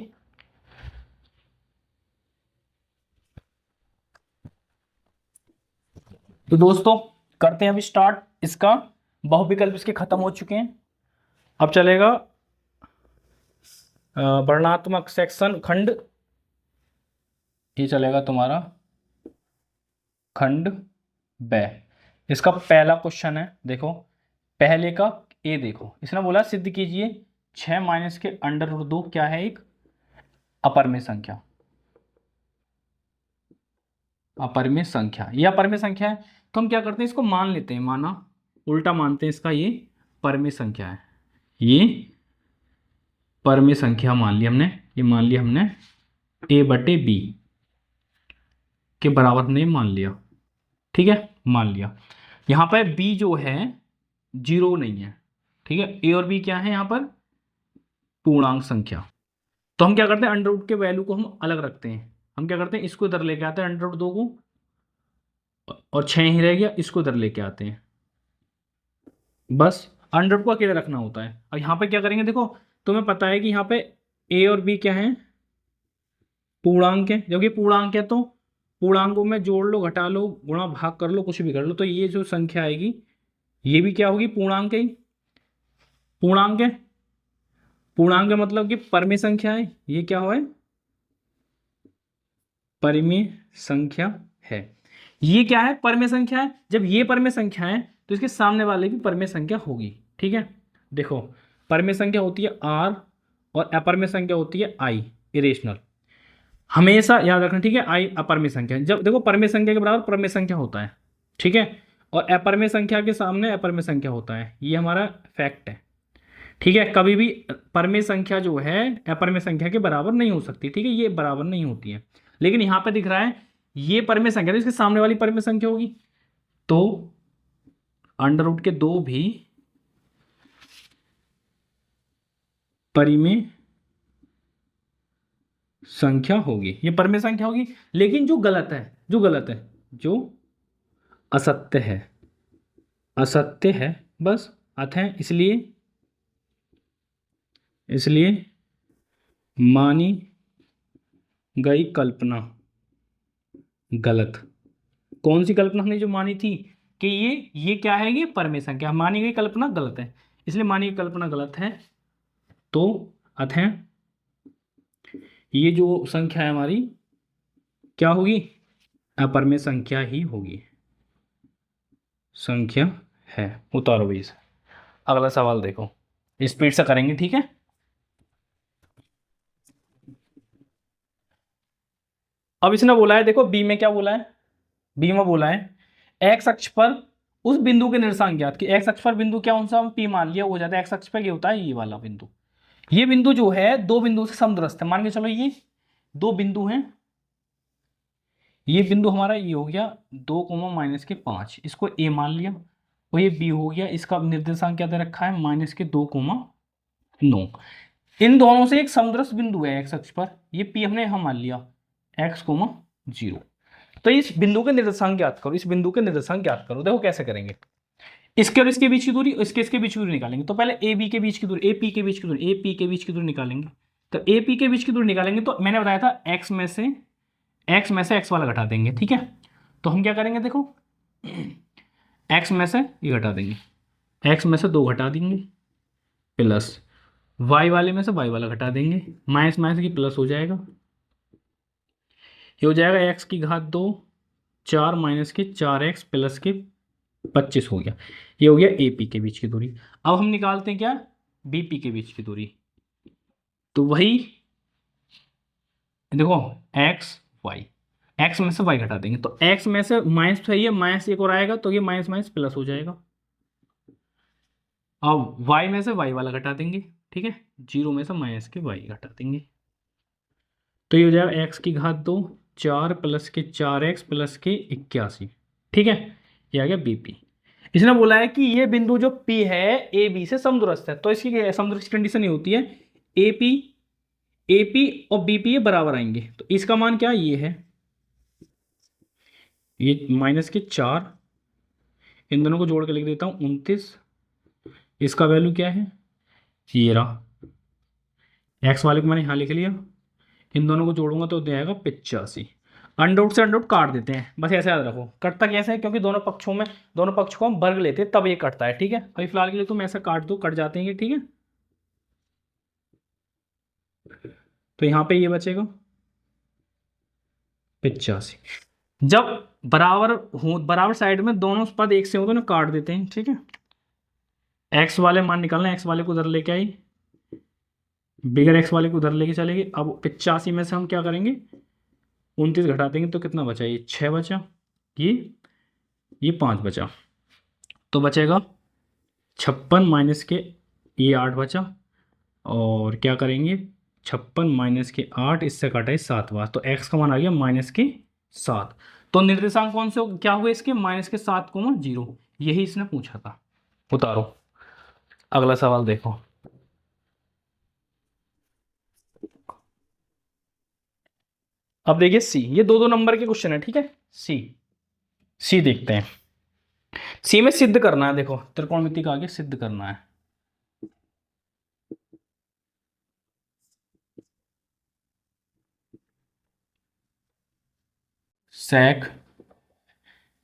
तो दोस्तों करते हैं अभी स्टार्ट इसका, बहुविकल्प इसके खत्म हो चुके हैं। अब चलेगा वर्णात्मक सेक्शन खंड, ये चलेगा तुम्हारा खंड ब। इसका पहला क्वेश्चन है, देखो पहले का ए, देखो इसने बोला सिद्ध कीजिए 6 माइनस के अंडर रूट 2 क्या है, एक अपरिमेय संख्या। अपरिमेय संख्या, ये अपरिमेय संख्या है, तो हम क्या करते हैं, इसको मान लेते हैं, माना उल्टा मानते हैं इसका, ये परिमेय संख्या है, ये परिमेय संख्या मान ली हमने, ये मान लिया हमने a/b के बराबर ने मान लिया। ठीक है, मान लिया। यहाँ पर b जो है 0 नहीं है। ठीक है, a और b क्या है यहाँ पर, पूर्णांक संख्या। तो हम क्या करते हैं, अंडर रूट के वैल्यू को हम अलग रखते हैं। हम क्या करते हैं, इसको इधर लेके आते हैं अंडर रूट 2 को, और 6 ही रह गया, इसको इधर लेके आते हैं, बस अंडर रूट को अकेले रखना होता है। और यहाँ पे क्या करेंगे, देखो तुम्हें पता है कि यहाँ पे a और b क्या है, पूर्णांक है, जबकि पूर्णांक है तो पूर्णांकों में जोड़ लो, घटा लो, गुणा भाग कर लो, कुछ भी कर लो, तो ये जो संख्या आएगी ये भी क्या होगी, पूर्णांक है, पूर्णांक है, पूर्णांक का मतलब कि परिमेय संख्या है, ये क्या है, परिमेय संख्या है। ये क्या है, परिमेय संख्या है। जब ये परिमेय संख्या है तो इसके सामने वाले भी परिमेय संख्या होगी। ठीक है, देखो परिमेय संख्या होती है r, और अपरिमेय संख्या होती है i, इरेशनल, हमेशा याद रखना। ठीक है, i अपरिमेय संख्या, जब देखो परिमेय संख्या के बराबर परिमेय संख्या होता है। ठीक है, और अपरिमेय संख्या के सामने अपरिमेय संख्या होता है, ये हमारा फैक्ट है। ठीक है, कभी भी परिमेय संख्या जो है अपरिमेय संख्या के बराबर नहीं हो सकती। ठीक है, ये बराबर नहीं होती है, लेकिन यहाँ पे दिख रहा है ये परिमेय संख्या, तो इसके सामने वाली परिमेय संख्या होगी, तो अंडर रूट के 2 भी परिमेय संख्या होगी, ये परिमेय संख्या होगी। लेकिन जो गलत है, जो असत्य है, बस अतः इसलिए मानी गई कल्पना गलत। कौन सी कल्पना हमने जो मानी थी कि ये क्या है, ये परिमेय संख्या, मानी गई कल्पना गलत है, इसलिए मानी गई कल्पना गलत है, तो अतः ये जो संख्या है हमारी क्या होगी, अपरिमेय संख्या ही होगी, संख्या है। उतारो भी इसे। अगला सवाल देखो, स्पीड से करेंगे, ठीक है। अब इसने बोला है, देखो बी में क्या बोला है, बी में बोला है एक्स अक्ष पर उस बिंदु के निर्देशांक ज्ञात कि एक्स अक्ष पर बिंदु क्या कौन सा, हम पी मान लिया, हो जाता है एक्स अक्ष पर ये होता है ये वाला बिंदु। ये बिंदु जो है दो बिंदु से समदूरस्थ है, मान के चलो ये दो बिंदु हैं, ये बिंदु हमारा ये हो गया 2, -5, इसको ए मान लिया, और ये बी हो गया, इसका निर्देशांक क्या दे रखा है -2,9। इन दोनों से एक समदूरस्थ बिंदु है एक्स अक्ष पर, ये पी हमने यहां मान लिया x,0। तो इस बिंदु के निर्देशांक ज्ञात करो, इस बिंदु के निर्देशांक ज्ञात करो। देखो कैसे करेंगे, इसके और इसके बीच की दूरी, इसके बीच की दूरी निकालेंगे। तो पहले ए बी के बीच की दूरी, ए पी के बीच की दूरी, ए पी के बीच की दूरी निकालेंगे। तो ए पी के बीच की दूरी निकालेंगे तो मैंने बताया था एक्स में से एक्स वाला घटा देंगे, ठीक है। तो हम क्या करेंगे, देखो एक्स में से ये घटा देंगे, एक्स में से 2 घटा देंगे, प्लस वाई वाले में से वाई वाला घटा देंगे, माइनस माइनस की प्लस हो जाएगा, ये हो जाएगा एक्स की घात 2, 4 माइनस के 4x प्लस के 25 हो गया। ये हो गया ए पी के बीच की दूरी। अब हम निकालते हैं क्या, बी पी के बीच की दूरी। तो वही देखो एक्स वाई, एक्स में से वाई घटा देंगे, तो एक्स में से माइनस तो है, माइनस एक और आएगा तो ये माइनस माइनस प्लस हो जाएगा। अब वाई में से वाई वाला घटा देंगे, ठीक है, 0 में से माइनस के वाई घटा देंगे, तो ये हो जाएगा एक्स की घात 2, 4 प्लस के 4x प्लस के 81, ठीक है। ये आ गया बी पी। इसने बोला है कि ये बिंदु जो P है ए बी से समदूरस्थ है, तो इसकी समदूरस्थ कंडीशन ये होती है ए पी और बी पी ये बराबर आएंगे। तो इसका मान क्या ये है, ये -4, इन दोनों को जोड़ के लिख देता हूँ 29, इसका वैल्यू क्या है ये रहा, एक्स वाले को मैंने यहाँ लिख लिया, इन दोनों को जोड़ूंगा तो दे आएगा 85। अंडर से अंडर काट देते हैं, बस ऐसे याद रखो। कटता कैसे है, क्योंकि दोनों पक्षों को हम वर्ग लेते हैं तब ये कटता है, ठीक है। अभी फिलहाल के लिए तुम ऐसा काट दो, कट जाते हैं, ठीक है। तो यहाँ पे ये बचेगा 85। जब बराबर साइड में दोनों पद एक से हो तो ना काट देते हैं, ठीक है। एक्स वाले मान निकालना, एक्स वाले को उधर लेके आई, बिगर एक्स वाले को उधर लेके चलेगी। अब 85 में से हम क्या करेंगे, 29 घटा देंगे तो कितना बचा, ये 6 बचा, ये 5 बचा, तो बचेगा 56 माइनस के ये 8 बचा, और क्या करेंगे 56 माइनस के 8, इससे काटा है 7 बार, तो x का मान आ गया -7। तो निर्देशांक कौन से क्या हुए इसके, -7,0। यही इसने पूछा था। उतारो अगला सवाल देखो। अब देखिए सी, ये 2-2 नंबर के क्वेश्चन है, ठीक है। सी देखते हैं। सी में सिद्ध करना है, देखो त्रिकोणमिति का आगे सिद्ध करना है। sec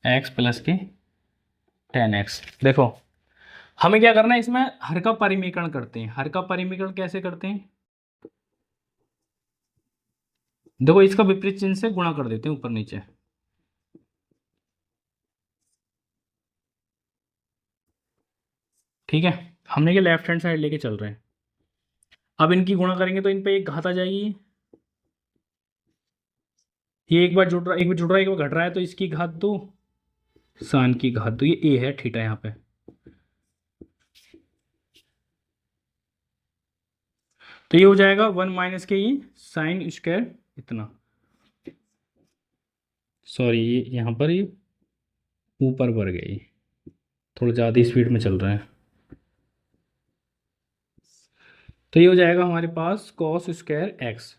x प्लस के tan x। देखो हमें क्या करना है, इसमें हर का परिमीकरण करते हैं। हर का परिमीकरण कैसे करते हैं, देखो इसका विपरीत चिन्ह से गुणा कर देते हैं ऊपर नीचे, ठीक है। हमने ये लेफ्ट हैंड साइड लेके चल रहे हैं। अब इनकी गुणा करेंगे तो इन पे एक घात आ जाएगी, ये एक बार जुड़ रहा है, एक बार जुड़ रहा है, एक बार घट रहा है, तो इसकी घात 2, साइन की घात 2, ये ए है थीटा यहाँ पे। तो ये हो जाएगा 1 माइनस के ये साइन स्क्वायर इतना, सॉरी ये यहाँ पर ये ऊपर बढ़ गई, थोड़ा ज़्यादा स्पीड में चल रहा है। तो ये हो जाएगा हमारे पास cos स्क्वायर एक्स।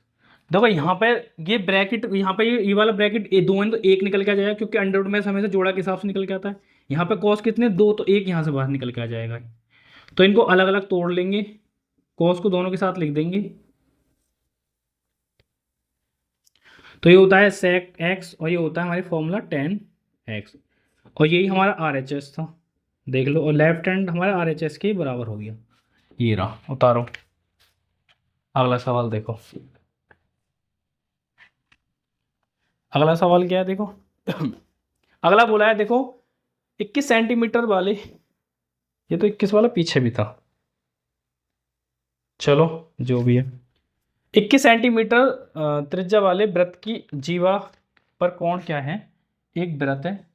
देखो यहाँ पे ये ब्रैकेट, यहाँ पे ये वाला ब्रैकेट ए 2 है तो 1 निकल के आ जाएगा, क्योंकि अंडर रूट में हमेशा जोड़ा के हिसाब से निकल के आता है। यहाँ पे cos कितने 2, तो 1 यहाँ से बाहर निकल के आ जाएगा। तो इनको अलग अलग तोड़ लेंगे, cos को दोनों के साथ लिख देंगे। तो ये होता है sec x, और ये होता है हमारी फॉर्मूला tan x, और यही हमारा RHS था, देख लो। और लेफ्ट हैंड हमारा RHS के बराबर हो गया, ये रहा। उतारो अगला सवाल देखो। अगला सवाल क्या है, देखो अगला बोला है, देखो 21 सेंटीमीटर वाले, ये तो 21 वाला पीछे भी था, चलो जो भी है। 21 सेंटीमीटर त्रिज्या वाले वृत्त की जीवा पर कोण क्या है? एक वृत्त है,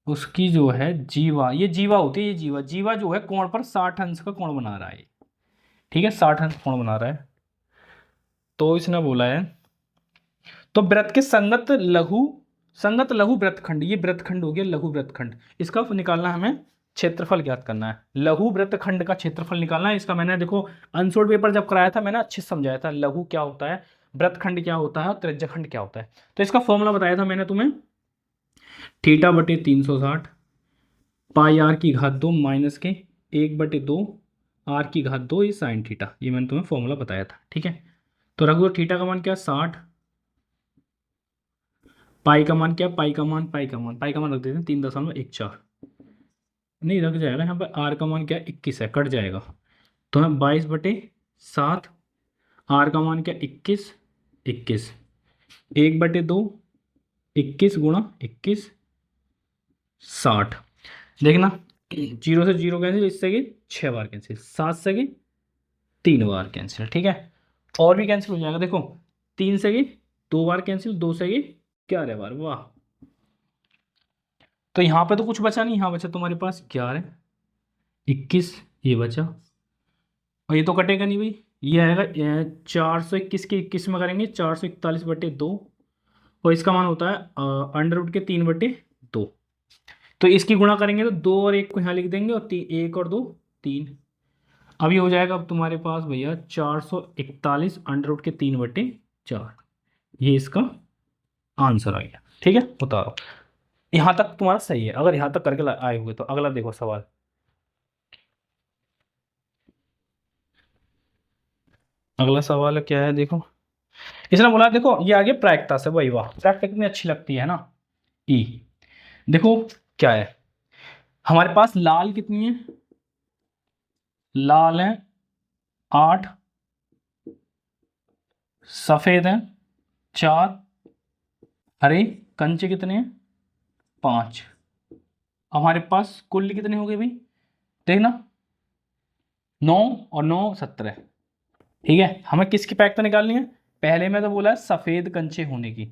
उसकी जो है जीवा, ये जीवा होती है, ये जीवा, जीवा जो है कोण पर 60 अंश का कोण बना रहा है। ठीक है, 60 अंश कोण बना रहा है। तो इसने बोला है, तो वृत्त के संगत लघु वृत्तखंड, ये वृत्तखंड हो गया लघु वृत्तखंड, इसका निकालना है हमें, क्षेत्रफल ज्ञात करना है। लघु वृत्तखंड का क्षेत्रफल निकालना है। इसका मैंने देखो अनसोल्ड पेपर जब कराया था मैंने अच्छे से समझाया था, लघु क्या होता है, वृत्तखंड क्या होता है और त्रिज्याखंड क्या होता है। तो इसका फॉर्मूला बताया था मैंने तुम्हें, थीटा बटे 360 पाई आर की घात 2 माइनस के 1/2 आर की घात 2 ये साइन थीटा, ये मैंने तुम्हें फॉर्मूला बताया था। ठीक है, तो रख दो, थीटा का मान क्या 60, पाई का मान क्या, पाई का मान रख देते हैं 3.14, नहीं रख जाएगा यहाँ पर, आर का मान क्या 21 है, कट जाएगा, तो है 22/7, आर का मान क्या 21, 1/2 21 गुणा 21 60। देखना 0 से 0 कैंसिल, इससे कि 6 बार कैंसिल, 7 से कि 3 बार कैंसिल। ठीक है, और भी कैंसिल हो जाएगा, देखो 3 से कि 2 बार कैंसिल, 2 से कि 11 बार, वाह। तो यहाँ पे तो कुछ बचा नहीं, यहाँ बचा तुम्हारे पास 11 21, ये बचा, और ये तो कटेगा नहीं भाई, ये आएगा 421 के 21 में करेंगे 441/2, और इसका मान होता है √3/2। तो इसकी गुणा करेंगे तो 2 और 1 को यहाँ लिख देंगे, और 1 और 2 3, अब ये हो जाएगा अब तुम्हारे पास भैया 441 √3/4, ये इसका आंसर आ गया। ठीक है, उतारो, यहाँ तक तुम्हारा सही है। अगर यहाँ तक करके आए हुए तो अगला देखो सवाल। अगला सवाल क्या है, देखो इसने बोला, देखो ये आगे प्रायिकता से, वही वाह, प्रायिकता कितनी अच्छी लगती है ना, ई। देखो क्या है, हमारे पास लाल कितनी है, लाल है 8, सफेद है 4, हरे कंचे कितने हैं 5, हमारे पास कुल कितने हो गए भाई, देखना 9 और 9 17। ठीक है, हमें किसकी प्रायिकता निकालनी है, पहले में तो बोला है सफेद कंचे होने की,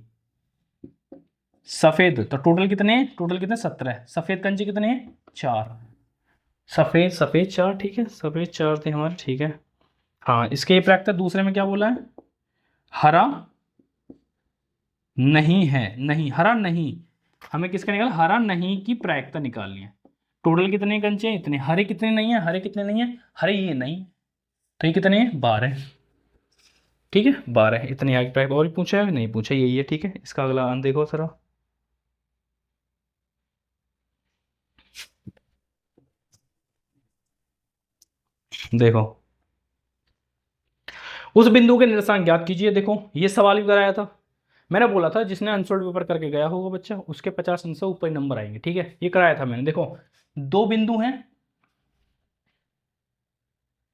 सफेद, तो टोटल कितने हैं, टोटल कितने 17, सफेद कंचे कितने हैं 4, सफेद 4। ठीक है, सफेद 4 थे हमारे। ठीक है, हाँ इसके ये प्रायिकता। दूसरे में क्या बोला है, हरा नहीं है, नहीं हरा नहीं, हमें किसका निकाल, हरा नहीं की प्रायिकता निकालनी है। टोटल कितने कंचे हैं, इतने, हरे कितने नहीं है, हरे कितने नहीं है, हरे ये नहीं, तो ये कितने हैं 12। ठीक है 12, इतने आगे प्रायिकता। और भी पूछा है, नहीं पूछा, यही है। ठीक है, इसका अगला आंसर देखो सर, देखो उस बिंदु के निर्देशांक ज्ञात कीजिए। देखो ये सवाल भी कराया था, मैंने बोला था जिसने आंसर्ड पेपर करके गया होगा बच्चा उसके 50 अंक से ऊपर नंबर आएंगे। ठीक है, ये कराया था मैंने। देखो दो बिंदु हैं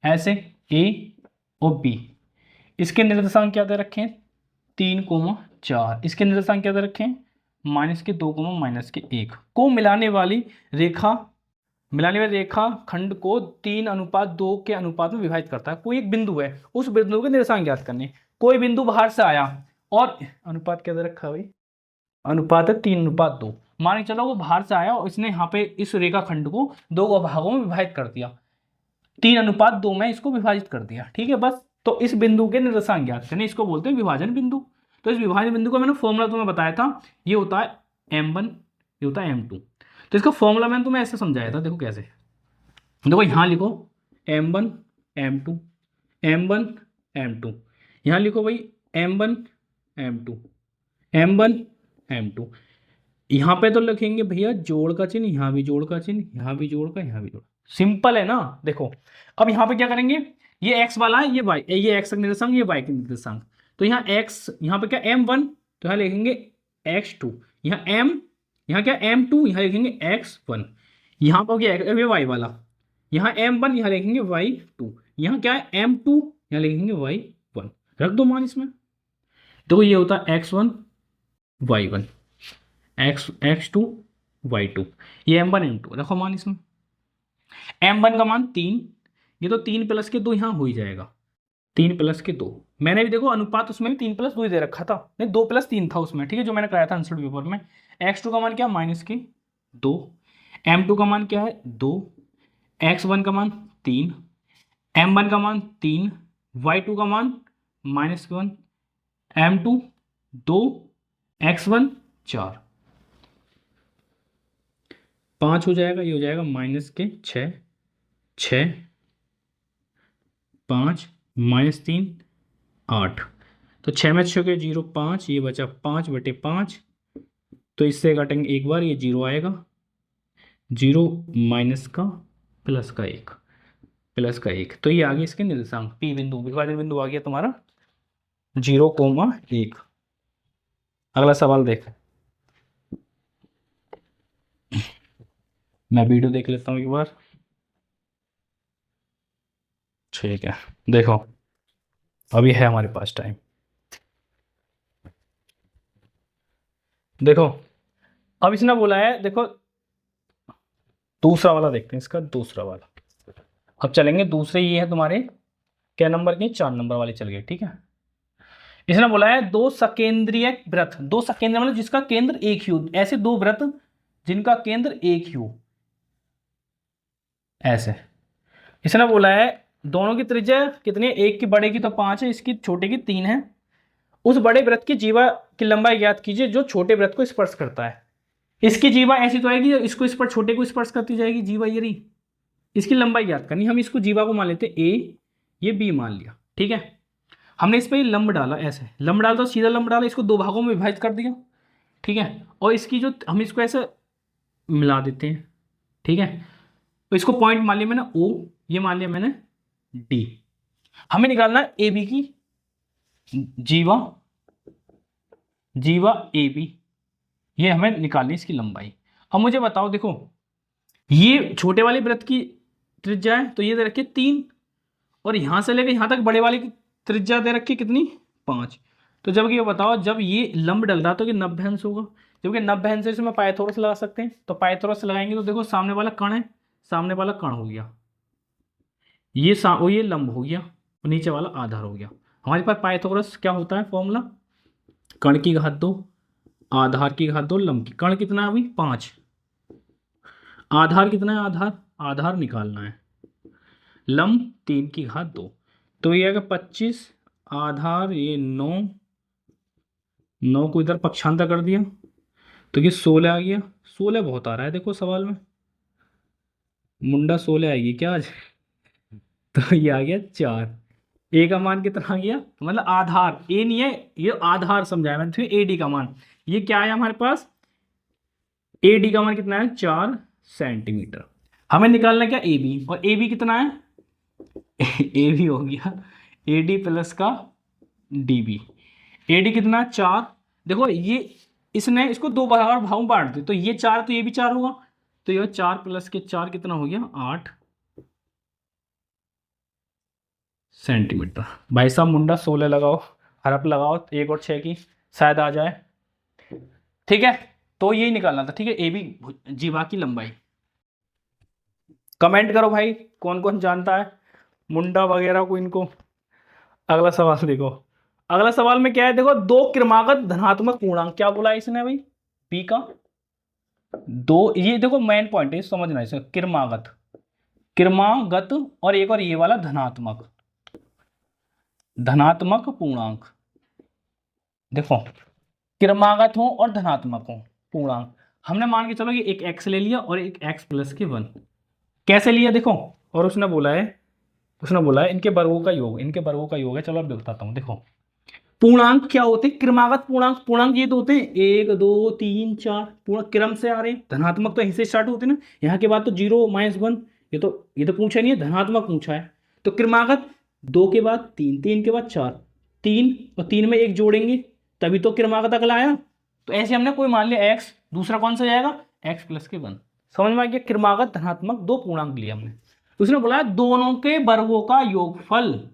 ऐसे, ए और बी, इसके निर्देशांक क्या दे रखे हैं 3,4, इसके निर्देशांक क्या दे रखे हैं -2, -1 को मिलाने वाली रेखा, खंड को 3:2 के अनुपात में विभाजित करता है। कोई एक बिंदु है, उस बिंदु के निर्देशांक ज्ञात करने, कोई बिंदु बाहर से आया और अनुपात क्या दे रखा है भाई, अनुपात है 3:2। मान के चलो वो बाहर से आया और इसने यहाँ पे इस रेखा खंड को 2 भागों में विभाजित कर दिया, 3:2 में इसको विभाजित कर दिया। ठीक है, बस तो इस बिंदु के निर्देशांक ज्ञात करने, इसको बोलते हैं विभाजन बिंदु। तो इस विभाजन बिंदु का मैंने फॉर्मूला तुम्हें बताया था, ये होता है m1, ये होता है m2। तो इसका फॉर्मूला मैंने तुम्हें ऐसे समझाया था, देखो कैसे, देखो यहाँ लिखो m1 m2, m1 m2, यहाँ लिखो भाई m1 m2, m1 m2, यहाँ पे तो लिखेंगे भैया जोड़ का चिन्ह, यहाँ भी जोड़ का चिन्ह, यहाँ भी जोड़ का, यहाँ भी जोड़, सिंपल है ना। देखो अब यहाँ पे क्या करेंगे, ये x वाला है, ये y, ये x का निर्देशांक, ये y का निर्देशांक, तो यहाँ x, यहाँ पे क्या m1, तो यहाँ लिखेंगे x2, यहाँ m, यहाँ क्या m2, यहाँ लिखेंगे x1, यहाँ पर क्या है y वाला, यहाँ m1, यहाँ लिखेंगे y2, यहाँ क्या है m2, यहाँ लिखेंगे y1, रख दो मान इसमें। तो ये होता है x1 y1, x2 y2, ये m1 m2 रखो मान इसमें। m1 का मान 3, ये तो 3+2 यहाँ हो ही जाएगा, 3+2। मैंने भी देखो अनुपात उसमें 3+2 दे रखा था, नहीं 2+3 था उसमें, ठीक है, जो मैंने कराया था आंसर पेपर में। x2 का मान क्या, -2, m2 का मान क्या है 2, x1 का मान 3, m1 का मान 3, y2 का मान -1, m2 2, x1 4, 5 हो जाएगा, ये हो जाएगा -6, 6, 5, -3, 8। तो 6 में 6 के 0, 5, ये बचा 5/5। तो इससे काटेंगे एक बार, ये 0 आएगा, 0 माइनस का प्लस का 1, प्लस का 1। तो ये आ गया इसके निर्देशांक, पी बिंदु, विभाजन बिंदु आ गया तुम्हारा 0,1। अगला सवाल देख, मैं वीडियो देख लेता हूँ एक बार, ठीक है। देखो अभी है हमारे पास टाइम, देखो अब इसने बोला है, देखो दूसरा वाला देखते हैं, इसका दूसरा वाला। अब चलेंगे दूसरे, ये है तुम्हारे क्या नंबर के, 4 नंबर वाले चल गए, ठीक है। इसने बोला है दो सकेंद्रीय वृत्त, दो सकेंद्र मतलब जिसका केंद्र एक ही हो, ऐसे दो वृत्त जिनका केंद्र एक ही हो, ऐसे। इसने बोला है दोनों की त्रिज्या कितनी है, एक की बड़े की तो 5 है, इसकी छोटे की 3 है। उस बड़े वृत्त की जीवा की लंबाई ज्ञात कीजिए जो छोटे वृत्त को स्पर्श करता है। इसकी जीवा ऐसी तो आएगी, इसको स्पर्श, छोटे को स्पर्श करती जाएगी जीवा, ये रही। इसकी लंबाई ज्ञात करनी, हम इसको जीवा को मान लेते हैं ए, ये बी मान लिया, ठीक है। हमने इस पर लंब डाला, ऐसे लंब डाला तो सीधा लंब डाला, इसको 2 भागों में विभाजित कर दिया, ठीक है। और इसकी जो हम इसको ऐसे मिला देते हैं, ठीक है। तो इसको पॉइंट मान लिया मैंने ओ, ये मान लिया मैंने डी। हमें निकालना है ए बी की जीवा, जीवा ए बी, ये हमें निकालनी इसकी लंबाई। अब मुझे बताओ, देखो ये छोटे वाले वृत्त की त्रिज्या है, तो ये दे रखी 3, और यहां से लेकर यहां तक बड़े वाले की त्रिज्या दे रखी कितनी, 5। तो जब ये बताओ, जब ये लंब डल रहा तो ये 90 अंश होगा, जबकि 90 अंश से इसमें पाइथागोरस लगा सकते हैं, तो पाइथागोरस लगाएंगे तो देखो सामने वाला कण है, सामने वाला कण हो गया, ये लंब हो गया, और नीचे वाला आधार हो गया। हमारे पास पाइथागोरस क्या होता है फॉर्मूला, कण की घात 2, आधार की घात 2, लंब की। कण कितना है अभी 5, आधार कितना है, आधार आधार निकालना है, लंब 3 की घात 2। तो ये आएगा 25, आधार ये 9, 9 को इधर पक्षांतर कर दिया तो ये 16 आ गया। 16 बहुत आ रहा है देखो सवाल में, मुंडा 16 आएगी क्या आज तो ये आ गया 4। ए का मान कितना आ गया, मतलब आधार, ए नहीं है ये आधार, समझाया मैंने, फिर ए डी का मान, ये क्या है हमारे पास, ए डी का मान कितना है 4 सेंटीमीटर। हमें निकालना क्या ए बी, और ए बी कितना है ए बी हो गया ए डी प्लस का डी बी। ए डी कितना 4, देखो ये इसने इसको 2 भागों में बांट दिया, तो ये 4 तो ये भी 4 होगा, तो ये 4 प्लस के 4 कितना हो गया 8 सेंटीमीटर। भाई साहब मुंडा 16 लगाओ, हरप लगाओ 1 और 6 की, शायद आ जाए, ठीक है। तो यही निकालना था, ठीक है, ए बी जीवा की लंबाई। कमेंट करो भाई कौन कौन जानता है मुंडा वगैरह को इनको। अगला सवाल देखो, अगला सवाल में क्या है, देखो दो क्रमागत धनात्मक पूर्णांक, क्या बोला है इसने भाई, पी का दो, ये देखो मेन पॉइंट है समझना इसे, क्रमागत, क्रमागत, और एक और ये वाला धनात्मक, धनात्मक पूर्णांक। देखो क्रमागत हो और धनात्मक हो पूर्णांक, हमने मान के चलो कि एक x ले लिया और एक x प्लस के 1, कैसे लिया देखो, और उसने बोला है इनके वर्गों का योग, इनके वर्गों का योग है। चलो अब बताता हूँ, देखो पूर्णांक क्या होते हैं, क्रमागत पूर्णांक, पूर्णांक ये तो होते हैं 1 2 3 4, पूर्ण क्रम से आ रहे हैं। धनात्मक तो यहीं से स्टार्ट होते हैं ना, यहाँ के बाद तो 0 -1, ये तो पूछा नहीं है, धनात्मक पूछा है। तो क्रमागत 2 के बाद 3, 3 के बाद 4, 3 और 3 में 1 जोड़ेंगे तभी तो क्रमागत अगला आया। तो ऐसे हमने कोई मान लिया x, दूसरा कौन सा जाएगा x प्लस के 1, समझ में आ गया। क्रमागत धनात्मक दो पूर्णांक लिया हमने। उसने बोला दोनों के वर्गों का योगफल,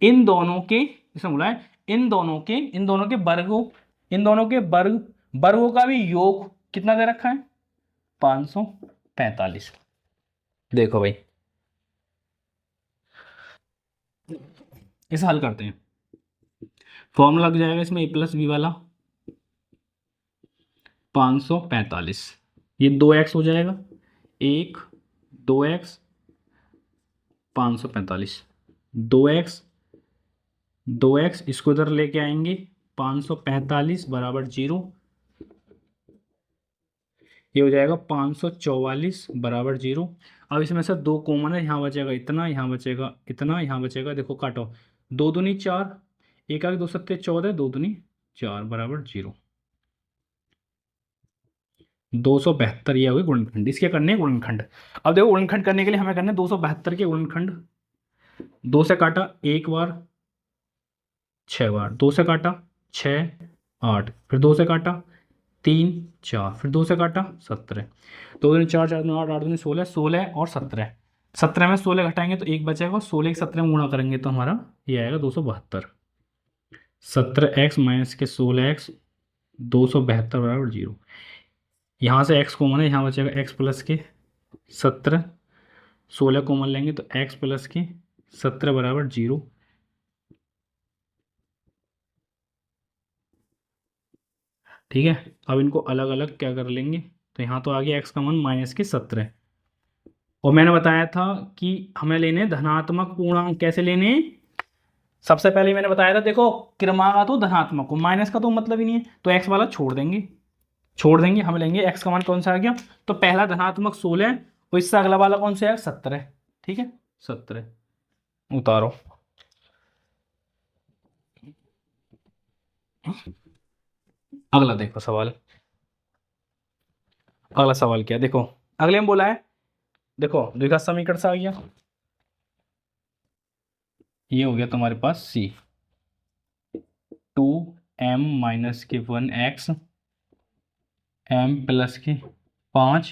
इन दोनों के, इसने बोला है इन दोनों के वर्गों, इन दोनों के वर्गों का भी योग कितना दे रखा है 545। देखो भाई इसे हल करते हैं। फॉर्मूला लग जाएगा इसमें a प्लस बी वाला 545, ये 2x हो जाएगा, 1 2x 545, 2x 2x इसको इधर लेके आएंगे 545 बराबर 0, ये हो जाएगा 544 बराबर 0। अब इसमें से 2 कॉमन है, यहाँ बचेगा इतना, यहाँ बचेगा इतना, यहाँ बचेगा, देखो काटो, 2 दूनी 4, 1 आगे 2 सत्ते 14, 2 दूनी 4 बराबर 0। 272 ये हो गए गुणनखंड, इसके करने हैं गुणनखंड। अब देखो गुणनखंड करने के लिए हमें करना है 272 के गुणनखंड। 2 से काटा 1 बार 6 बार, 2 से काटा 6 8, फिर 2 से काटा 3 4, फिर 2 से काटा 17, 2 दूनी 4 4 दूनी 8 8 दूनी 16, 16 और 17, 17 में 16 घटाएंगे तो 1 बचेगा, और 16 के 17 में गुणा करेंगे तो हमारा ये आएगा 272। 17x माइनस के 16x 272 बराबर 0। यहाँ से x कॉमन है, यहाँ बचेगा x प्लस के 17, 16 कॉमन लेंगे तो x प्लस के 17 बराबर 0। ठीक है, अब इनको अलग अलग क्या कर लेंगे, तो यहाँ तो आ गया x का मान माइनस के 17, और मैंने बताया था कि हमें लेने धनात्मक पूर्णांक। कैसे लेने, सबसे पहले मैंने बताया था देखो क्रमागत तो धनात्मक को, माइनस का तो मतलब ही नहीं है, तो x वाला छोड़ देंगे, हम लेंगे x का मान कौन सा आ गया, तो पहला धनात्मक 16 और इससे अगला वाला कौन सा है 17। ठीक है 17 उतारो। अगला देखो सवाल, अगला सवाल क्या, देखो अगले में बोला है, देखो द्विघात समीकरण से आ गया, ये हो गया तुम्हारे पास c 2m माइनस के 1x m प्लस के 5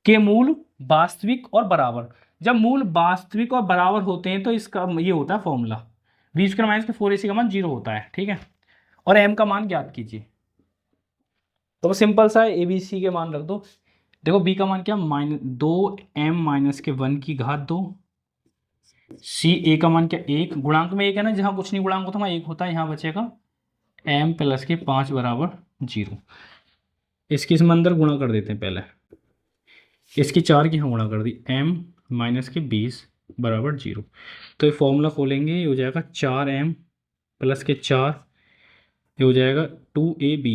के मूल वास्तविक और बराबर। जब मूल वास्तविक और बराबर होते हैं तो इसका ये होता है फॉर्मूला, बी स्क्वायर माइनस के 4ac का मान 0 होता है। ठीक है, और m का मान ज्ञात कीजिए, तो सिंपल सा है ABC के मान रख दो। देखो b का मान क्या, -2m माइनस के 1 की घात 2, c a का मान क्या 1, गुणांक में 1 है ना, जहाँ कुछ नहीं गुणांक होता वहाँ 1 होता है, यहाँ बचेगा m प्लस के 5 बराबर 0। इसकी इसमें अंदर गुणा कर देते हैं, पहले इसकी 4 की यहाँ गुणा कर दी, m माइनस के 20 बराबर 0। तो ये फॉर्मूला खोलेंगे, ये हो जाएगा 4m प्लस के 4, ये हो जाएगा 2ab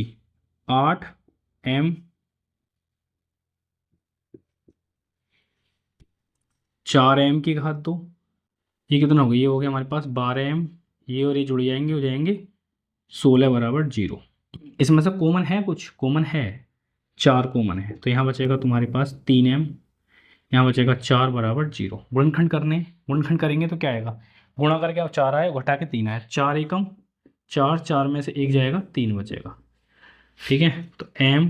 8m 4m की घात 2, ये कितना हो गया, ये हो गया हमारे पास 12m, ये और ये जुड़ जाएंगे, हो जाएंगे 16 बराबर 0। इसमें से कॉमन है, कुछ कॉमन है, 4 कॉमन है, तो यहाँ बचेगा तुम्हारे पास 3m, यहाँ बचेगा 4 बराबर 0। गुणनखंड करेंगे तो क्या आएगा, गुणा करके अब 4 आए, घटा के 3 आए, 4 एकम 4, 4 में से 1 जाएगा, 3 बचेगा। ठीक है, तो m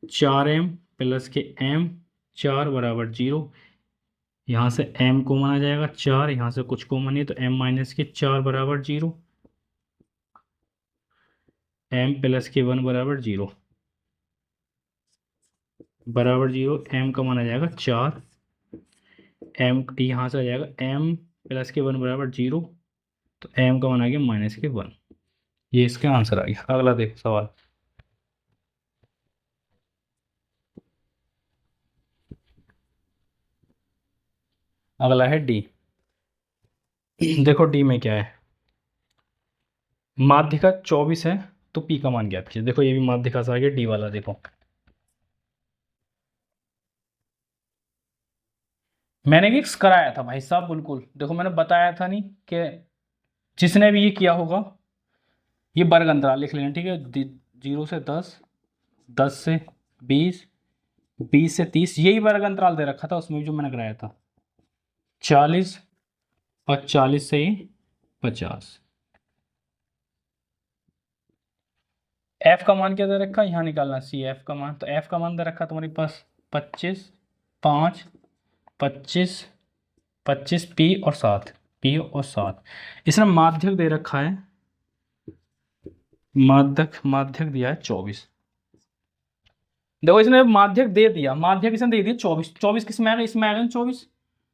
4m प्लस के m 4 बराबर 0, यहाँ से m कॉमन आ जाएगा 4, यहाँ से कुछ कॉमन नहीं, तो m माइनस के 4 बराबर 0, m प्लस के 1 बराबर 0 बराबर 0, m का मान आ जाएगा 4, m यहाँ से आ जाएगा m प्लस के 1 बराबर 0, तो m का मान आ गया माइनस के 1। ये इसका आंसर आ गया। अगला देखो सवाल, अगला है डी। देखो डी में क्या है, माध्यिका 24 है तो पी का मान ज्ञात कीजिए। देखो ये भी माध्यिका से आ गया डी वाला, देखो मैंने भी कराया था भाई साहब, बिल्कुल देखो मैंने बताया था नहीं कि जिसने भी ये किया होगा ये वर्ग अंतराल लिख लेना। ठीक है, 0 से 10, 10 से 20, 20 से 30, यही वर्ग अंतराल दे रखा था उसमें भी जो मैंने कराया था, 40 और 40 से ही 50। एफ का मान क्या दे रखा, यहाँ निकालना सी एफ का मान, तो एफ का मान दे रखा तुम्हारे पास 25 5 25 25 पी और 7, पी और 7। इसने माध्यक दे रखा है, माध्यक दिया है 24। देखो इसने माध्यक दे दिया, माध्यक इसने दे दिया 24, 24 किस में आएगा, इसमें आएगा 24,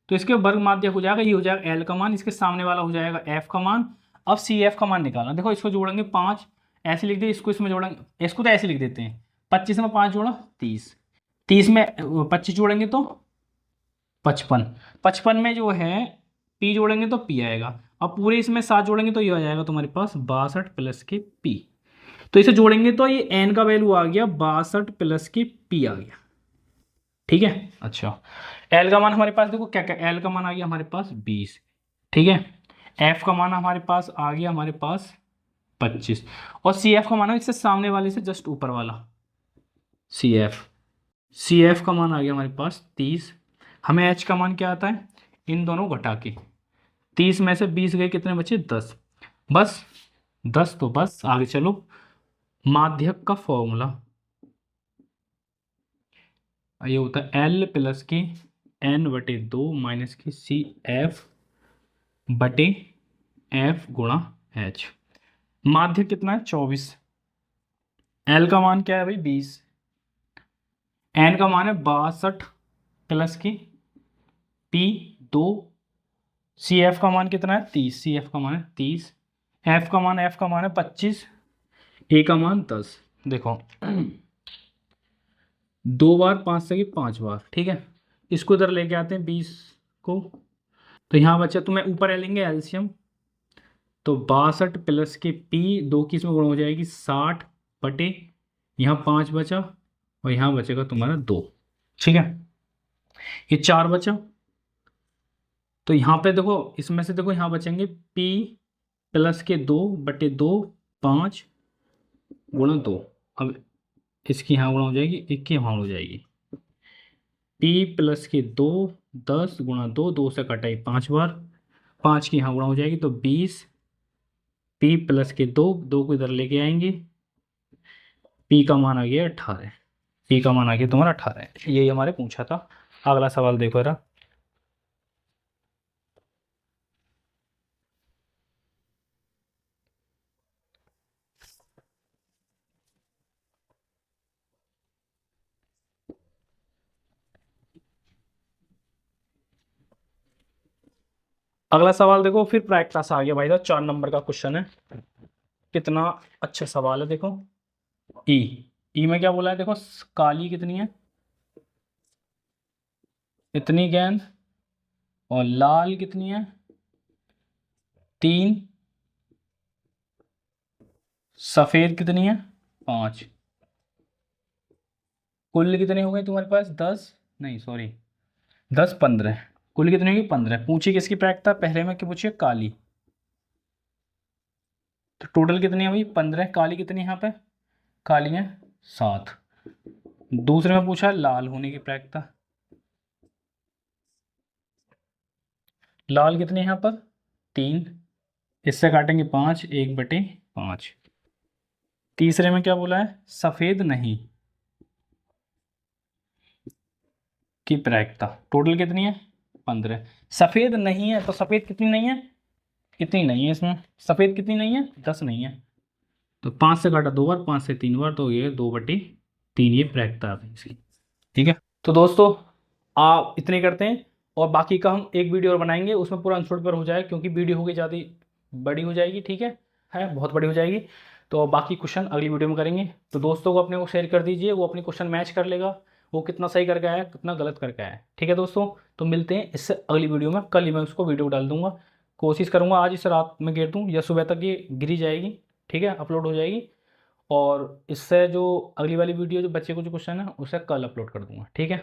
तो इसके वर्ग माध्य हो जाएगा, ये हो जाएगा एल का मान, इसके सामने वाला हो जाएगा एफ का मान। अब सी एफ का मान निकालना। देखो इसको जोड़ेंगे 5, ऐसे लिख दिए, इसको इसमें जोड़ेंगे, इसको तो ऐसे लिख देते हैं, 25 में 5 जोड़ा 30, 30 में 25 जोड़ेंगे तो 55, 55 में जो है पी जोड़ेंगे तो पी आएगा। अब पूरे इसमें 7 जोड़ेंगे तो ये आ जाएगा तुम्हारे पास 62 प्लस के पी। तो इसे जोड़ेंगे तो ये एन का वैल्यू आ गया 62 प्लस के पी आ गया। ठीक है। अच्छा, एल का मान हमारे पास देखो क्या क्या, एल का मान आ गया हमारे पास 20। ठीक है। एफ का मान हमारे पास आ गया हमारे पास 25, और सी एफ का मान है इससे सामने वाले से जस्ट ऊपर वाला सी एफ का मान आ गया हमारे पास 30। हमें एच का मान क्या आता है, इन दोनों घटा के 30 में से 20 गए, कितने बचे 10, बस 10, तो बस आगे चलो। माध्यक का फॉर्मूला ये होता है एल प्लस की एन बटे 2 माइनस की सी एफ बटे एफ गुणा एच। माध्य कितना है 24, एल का मान क्या है भाई 20, एन का मान है 62 प्लस की पी 2, सी एफ का मान कितना है 30, सी एफ का मान है 30, एफ का मान है 25, ए का मान 10। देखो 2 बार 5 से 5 बार। ठीक है, इसको इधर लेके आते हैं 20 को, तो यहाँ बचा, तो मैं ऊपर लेंगे एल्शियम, तो 62 प्लस के पी 2 की इसमें गुण हो जाएगी 60 बटे, यहाँ 5 बचा और यहाँ बचेगा तुम्हारा 2। ठीक है, ये 4 बचा, तो यहाँ पे देखो इसमें से देखो यहाँ बचेंगे पी प्लस के 2 बटे 2 5 गुणा 2। अब इसकी यहाँ गुणा हो जाएगी, एक की यहाँ हो जाएगी, पी प्लस के 2 10 गुणा 2, 2 से कटाई 5 बार, 5 की यहाँ गुणा हो जाएगी तो 20, पी प्लस के 2, 2 को इधर लेके आएंगे, पी का मान आ गया 18, पी का मान आ गया तुम्हारा 18। यही हमारे पूछा था। अगला सवाल देखो जरा। अगला सवाल देखो, फिर प्राइम क्लास आ गया भाई साहब, 4 नंबर का क्वेश्चन है। कितना अच्छा सवाल है देखो। ई में क्या बोला है देखो, काली कितनी है, इतनी गेंद, और लाल कितनी है 3, सफेद कितनी है 5, कुल कितने हो गए तुम्हारे पास 10, नहीं सॉरी 10 15, कुल कितनी होगी 15। पूछी किसकी प्रायिकता, पहले में क्या पूछिए काली, तो टोटल कितनी है भाई 15, काली कितनी है यहाँ पे, काली है 7। दूसरे में पूछा लाल होने की प्रायिकता, लाल कितनी है यहाँ पर 3, इससे काटेंगे 5, 1/5। तीसरे में क्या बोला है, सफेद नहीं की प्रायिकता, टोटल कितनी है 15। सफेद नहीं है तो सफेद कितनी नहीं है, कितनी नहीं है इसमें, सफेद कितनी नहीं है 10 नहीं है, तो 5 से काटा 2 बार, 5 से 3 बार, तो ये 2/3 ये प्रायिकता है इसकी। ठीक है, तो दोस्तों आप इतने करते हैं, और बाकी का हम एक वीडियो और बनाएंगे, उसमें पूरा आंसर पर हो जाएगा, क्योंकि वीडियो होगी ज़्यादा बड़ी हो जाएगी। ठीक है बहुत बड़ी हो जाएगी, तो बाकी क्वेश्चन अगली वीडियो में करेंगे। तो दोस्तों को अपने को शेयर कर दीजिए, वो अपनी क्वेश्चन मैच कर लेगा, वो कितना सही करके आया कितना गलत करके आया। ठीक है दोस्तों, तो मिलते हैं इससे अगली वीडियो में। कल ही मैं उसको वीडियो डाल दूंगा, कोशिश करूँगा आज इस रात में गिर दूँ या सुबह तक ये गिरी जाएगी। ठीक है, अपलोड हो जाएगी, और इससे जो अगली वाली वीडियो जो बच्चे को जो क्वेश्चन है उसे कल अपलोड कर दूंगा। ठीक है।